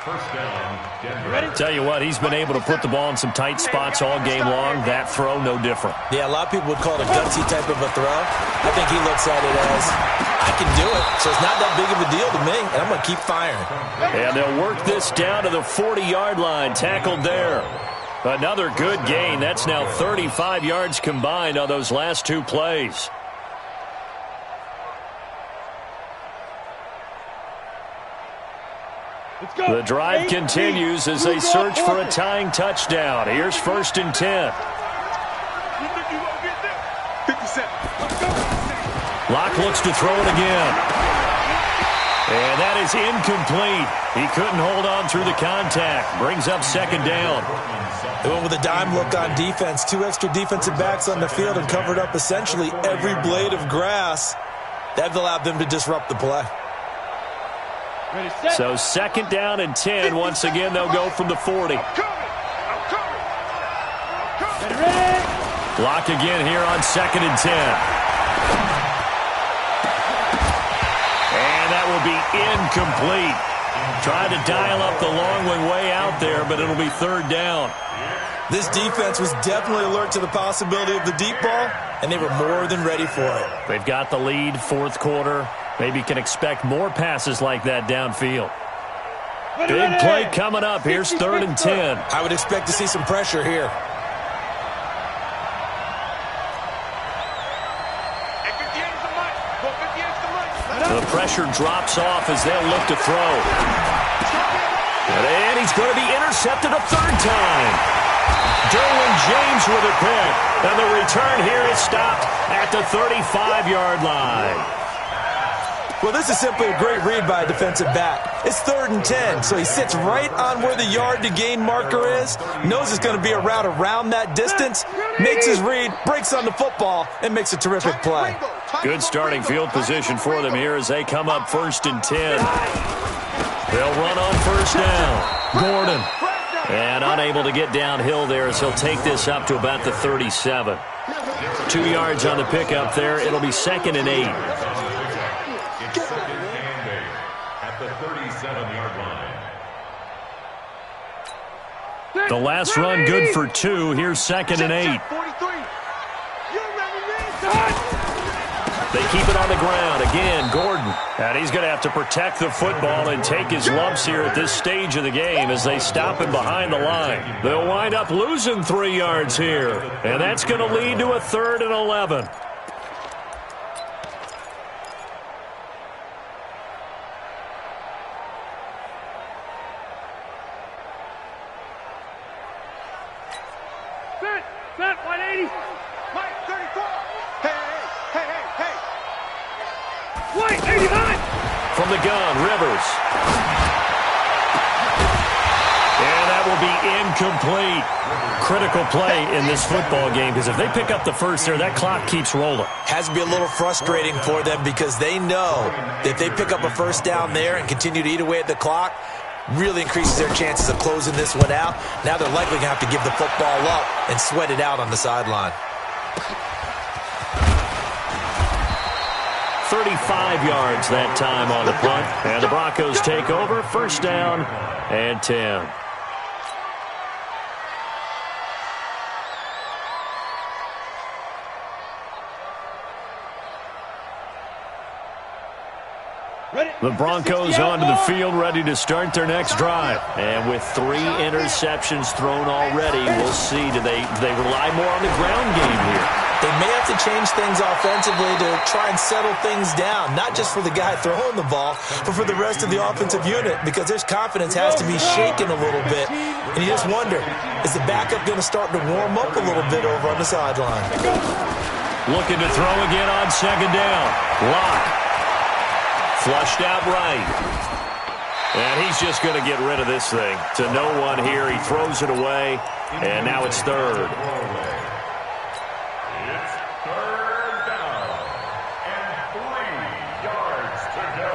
First down, Denver. Tell you what, he's been able to put the ball in some tight spots all game long. That throw, no different. Yeah, a lot of people would call it a gutsy type of a throw. I think he looks at it as, I can do it, so it's not that big of a deal to me, and I'm going to keep firing. And they'll work this down to the 40-yard line, tackled there. Another good gain. That's now 35 yards combined on those last 2 plays. The drive continues as they search for a tying touchdown. Here's 1st and 10. Locke looks to throw it again. And that is incomplete. He couldn't hold on through the contact. Brings up second down. They went with a dime look on defense. 2 extra defensive backs on the field and covered up essentially every blade of grass. That allowed them to disrupt the play. So second down and 10. Once again, they'll go from the 40. Block again here on second and 10. And that will be incomplete. Tried to dial up the long one way out there, but it'll be third down. This defense was definitely alert to the possibility of the deep ball, and they were more than ready for it. They've got the lead, fourth quarter. Maybe can expect more passes like that downfield. Big play coming up. Here's third and 10. I would expect to see some pressure here. The pressure drops off as they'll look to throw. And he's going to be intercepted a third time. Derwin James with a pick. And the return here is stopped at the 35-yard line. Well, this is simply a great read by a defensive back. It's third and 10, so he sits right on where the yard-to-gain marker is, knows it's going to be a route around that distance, makes his read, breaks on the football, and makes a terrific play. Good starting field position for them here as they come up first and 10. They'll run on first down. Gordon. And unable to get downhill there as he'll take this up to about the 37. 2 yards on the pickup there. It'll be second and 8. At the 37-yard line. The last run good for 2. Here's second and 8. They keep it on the ground. Again, Gordon. And he's going to have to protect the football and take his lumps here at this stage of the game as they stop him behind the line. They'll wind up losing 3 yards here. And that's going to lead to a third and 11. Set, 180. Mike, 34. Hey. White, 89. From the gun, Rivers. And that will be incomplete. Critical play in this football game because if they pick up the first there, that clock keeps rolling. Has to be a little frustrating for them because they know that if they pick up a first down there and continue to eat away at the clock, really increases their chances of closing this one out. Now they're likely going to have to give the football up and sweat it out on the sideline. 35 yards that time on the punt. And the Broncos take over. First down and 10. The Broncos onto the field, ready to start their next drive. And with 3 interceptions thrown already, we'll see. Do they rely more on the ground game here? They may have to change things offensively to try and settle things down, not just for the guy throwing the ball, but for the rest of the offensive unit, because their confidence has to be shaken a little bit. And you just wonder, is the backup going to start to warm up a little bit over on the sideline? Looking to throw again on second down. Lock. Flushed out right. And he's just going to get rid of this thing. To no one here. He throws it away. And now it's third. It's third down and 3 yards to go.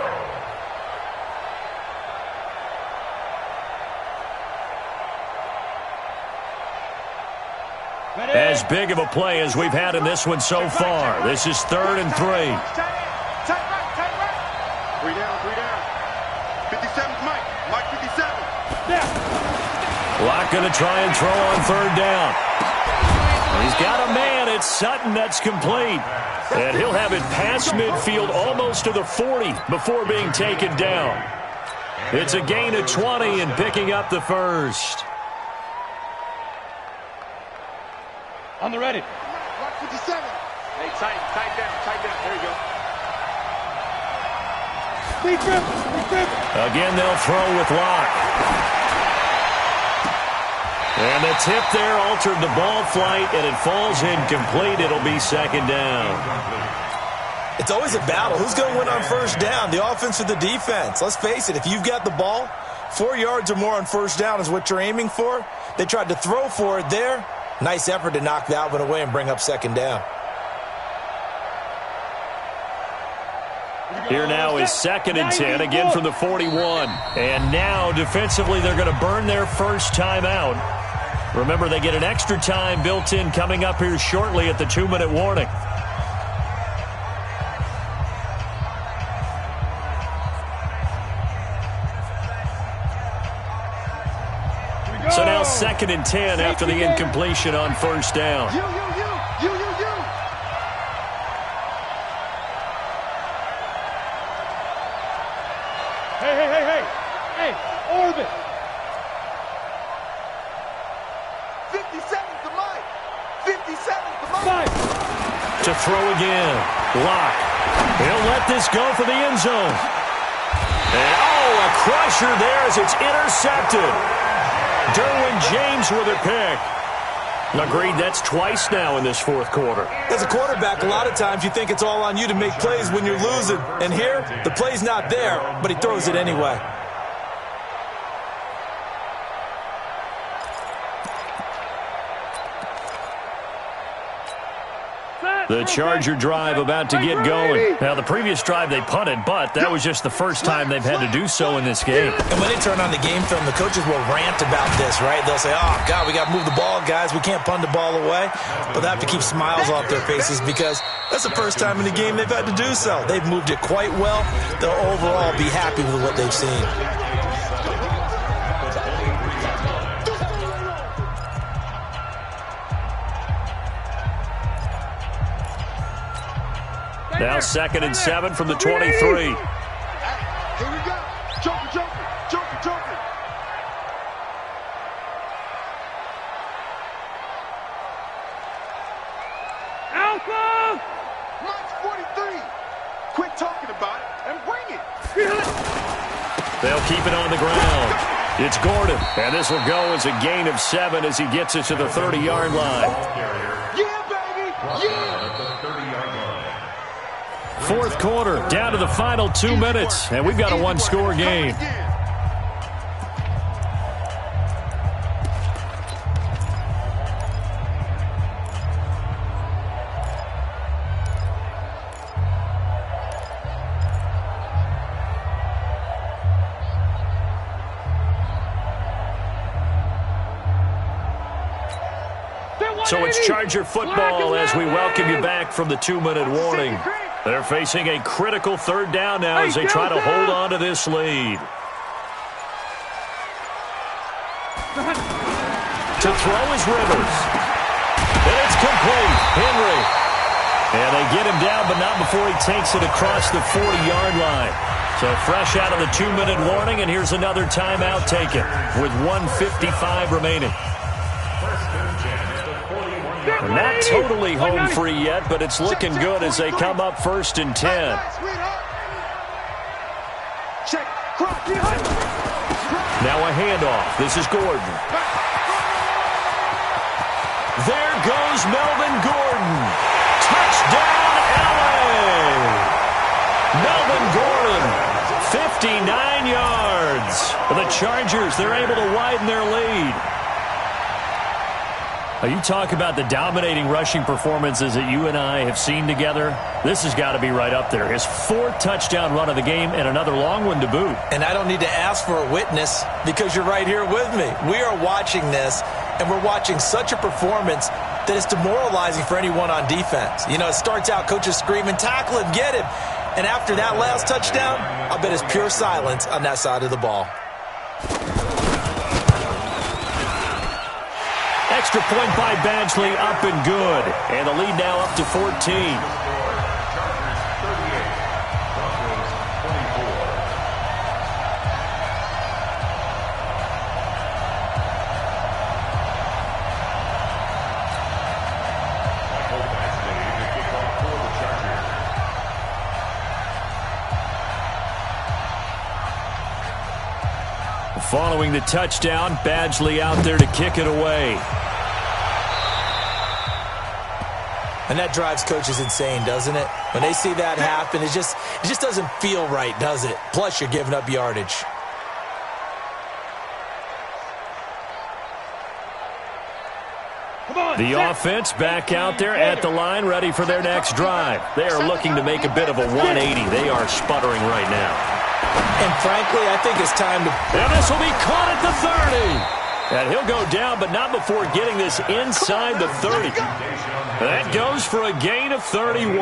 As big of a play as we've had in this one so far. This is third and 3. 3 down. 57's Mike. Mike 57. Lock going to try and throw on third down. He's got a man. It's Sutton. That's complete. And he'll have it past midfield almost to the 40 before being taken down. It's a gain of 20 and picking up the first. On the ready. Mike 57. Hey, tight down. There you go. Again, they'll throw with Locke. And the tip there altered the ball flight, and it falls incomplete. It'll be second down. It's always a battle. Who's going to win on first down, the offense or the defense? Let's face it, if you've got the ball, 4 yards or more on first down is what you're aiming for. They tried to throw for it there. Nice effort to knock that one away and bring up second down. Here now is 2nd and 10, again from the 41. And now, defensively, they're going to burn their first time out. Remember, they get an extra time built in coming up here shortly at the 2-minute warning. So now 2nd and 10 after the incompletion on first down. Hey, orbit. 50 seconds to Mike. 50 seconds to Mike. To throw again. Lock. He'll let this go for the end zone. And, a crusher there as it's intercepted. Derwin James with a pick. Agreed, that's twice now in this fourth quarter. As a quarterback, a lot of times you think it's all on you to make plays when you're losing. And here, the play's not there, but he throws it anyway. The Charger drive about to get going. Now, the previous drive they punted, but that was just the first time they've had to do so in this game. And when they turn on the game film, the coaches will rant about this, right? They'll say, oh, God, we got to move the ball, guys. We can't punt the ball away. But they have to keep smiles off their faces because that's the first time in the game they've had to do so. They've moved it quite well. They'll overall be happy with what they've seen. Now 2nd and 7 from the 23. Here we go. Joker. Alpha! Mike's 43. Quit talking about it and bring it. They'll keep it on the ground. It's Gordon, and this will go as a gain of 7 as he gets it to the 30-yard line. Yeah, baby! Yeah! Fourth quarter, down to the final 2 minutes, and we've got a one-score game. So it's Charger football as we welcome you back from the 2-minute warning. They're facing a critical third down now as they try to hold on to this lead. To throw is Rivers. And it's complete. Henry. And they get him down, but not before he takes it across the 40-yard line. So fresh out of the 2-minute warning, and here's another timeout taken with 1:55 remaining. Not totally home free yet, but it's looking good as they come up 1st and 10. Now a handoff. This is Gordon. There goes Melvin Gordon. Touchdown, LA! Melvin Gordon, 59 yards. The Chargers, they're able to widen their lead. You talk about the dominating rushing performances that you and I have seen together. This has got to be right up there. His 4th touchdown run of the game and another long one to boot. And I don't need to ask for a witness because you're right here with me. We are watching this, and we're watching such a performance that is demoralizing for anyone on defense. You know, it starts out coaches screaming, tackle him, get him. And after that last touchdown, I'll bet it's pure silence on that side of the ball. Extra point by Badgley, up and good. And the lead now up to 14. Following the touchdown, Badgley out there to kick it away. And that drives coaches insane, doesn't it? When they see that happen, it just doesn't feel right, does it? Plus, you're giving up yardage. The offense back out there at the line, ready for their next drive. They are looking to make a bit of a 180. They are sputtering right now. And frankly, I think it's time to... And this will be caught at the 30. And he'll go down, but not before getting this inside the 30. That goes for a gain of 31.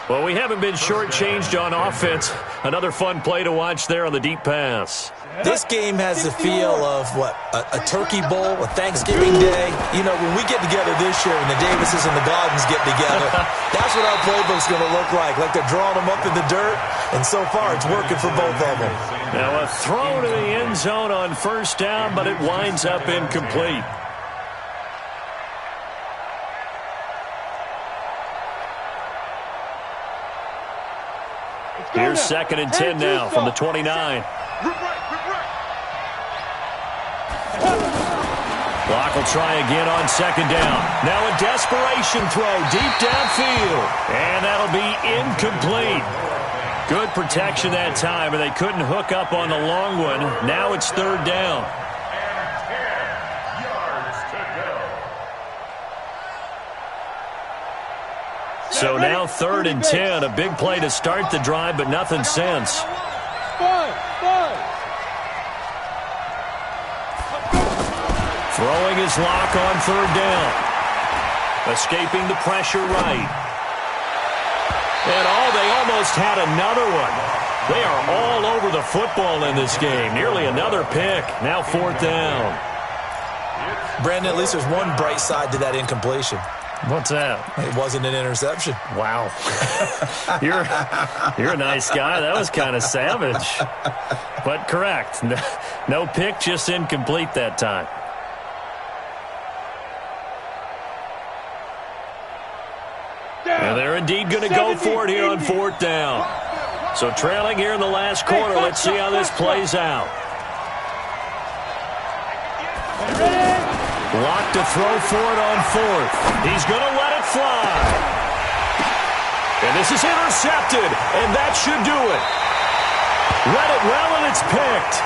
Well, we haven't been shortchanged on offense. Another fun play to watch there on the deep pass. This game has the feel of, what, a turkey bowl, a Thanksgiving day. You know, when we get together this year, when the Davises and the Gaudens get together, that's what our playbook's going to look like they're drawing them up in the dirt, and so far it's working for both of them. Now a throw to the end zone on first down, but it winds up incomplete. Here's 2nd and 10 now from the 29. Block will try again on 2nd down. Now a desperation throw deep downfield. And that'll be incomplete. Good protection that time, and they couldn't hook up on the long one. Now it's 3rd down. And 10 yards to go. So now 3rd and 10. A big play to start the drive, but nothing since. Throwing his lock on 3rd down. Escaping the pressure right. And they almost had another one. They are all over the football in this game. Nearly another pick. Now 4th down. Brandon, at least there's one bright side to that incompletion. What's that? It wasn't an interception. Wow. You're a nice guy. That was kind of savage. But correct. No pick, just incomplete that time. And they're indeed going to go for it here on 4th down. So trailing here in the last quarter. Let's see how this plays out. Lock to throw for it on 4th. He's going to let it fly. And this is intercepted. And that should do it. Read it well, and it's picked.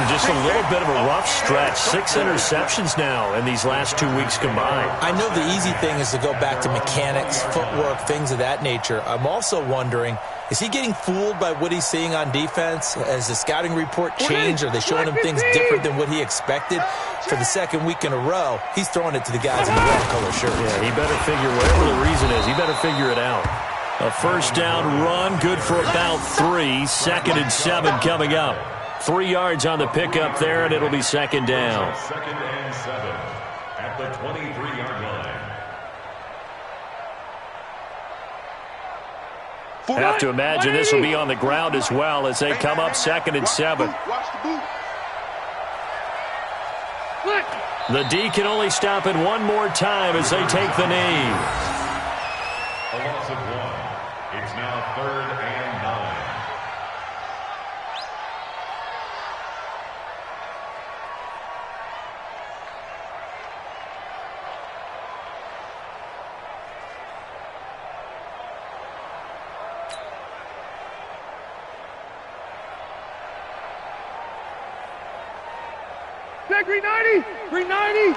Just a little bit of a rough stretch. 6 interceptions now in these last 2 weeks combined. I know the easy thing is to go back to mechanics, footwork, things of that nature. I'm also wondering, is he getting fooled by what he's seeing on defense? Has the scouting report changed? Are they showing him things different than what he expected? For the 2nd week in a row, he's throwing it to the guys in the red color shirts. Yeah, he better figure, whatever the reason is, he better figure it out. A 1st down run, good for about 3. 2nd and 7 coming up. 3 yards on the pickup there, and it'll be 2nd down. 2nd and 7 at the 23-yard line. Have to imagine this will be on the ground as well as they come up 2nd and 7. The D can only stop it one more time as they take the knee. A loss of 1. It's now 3rd and 9. Green 90! Green 90!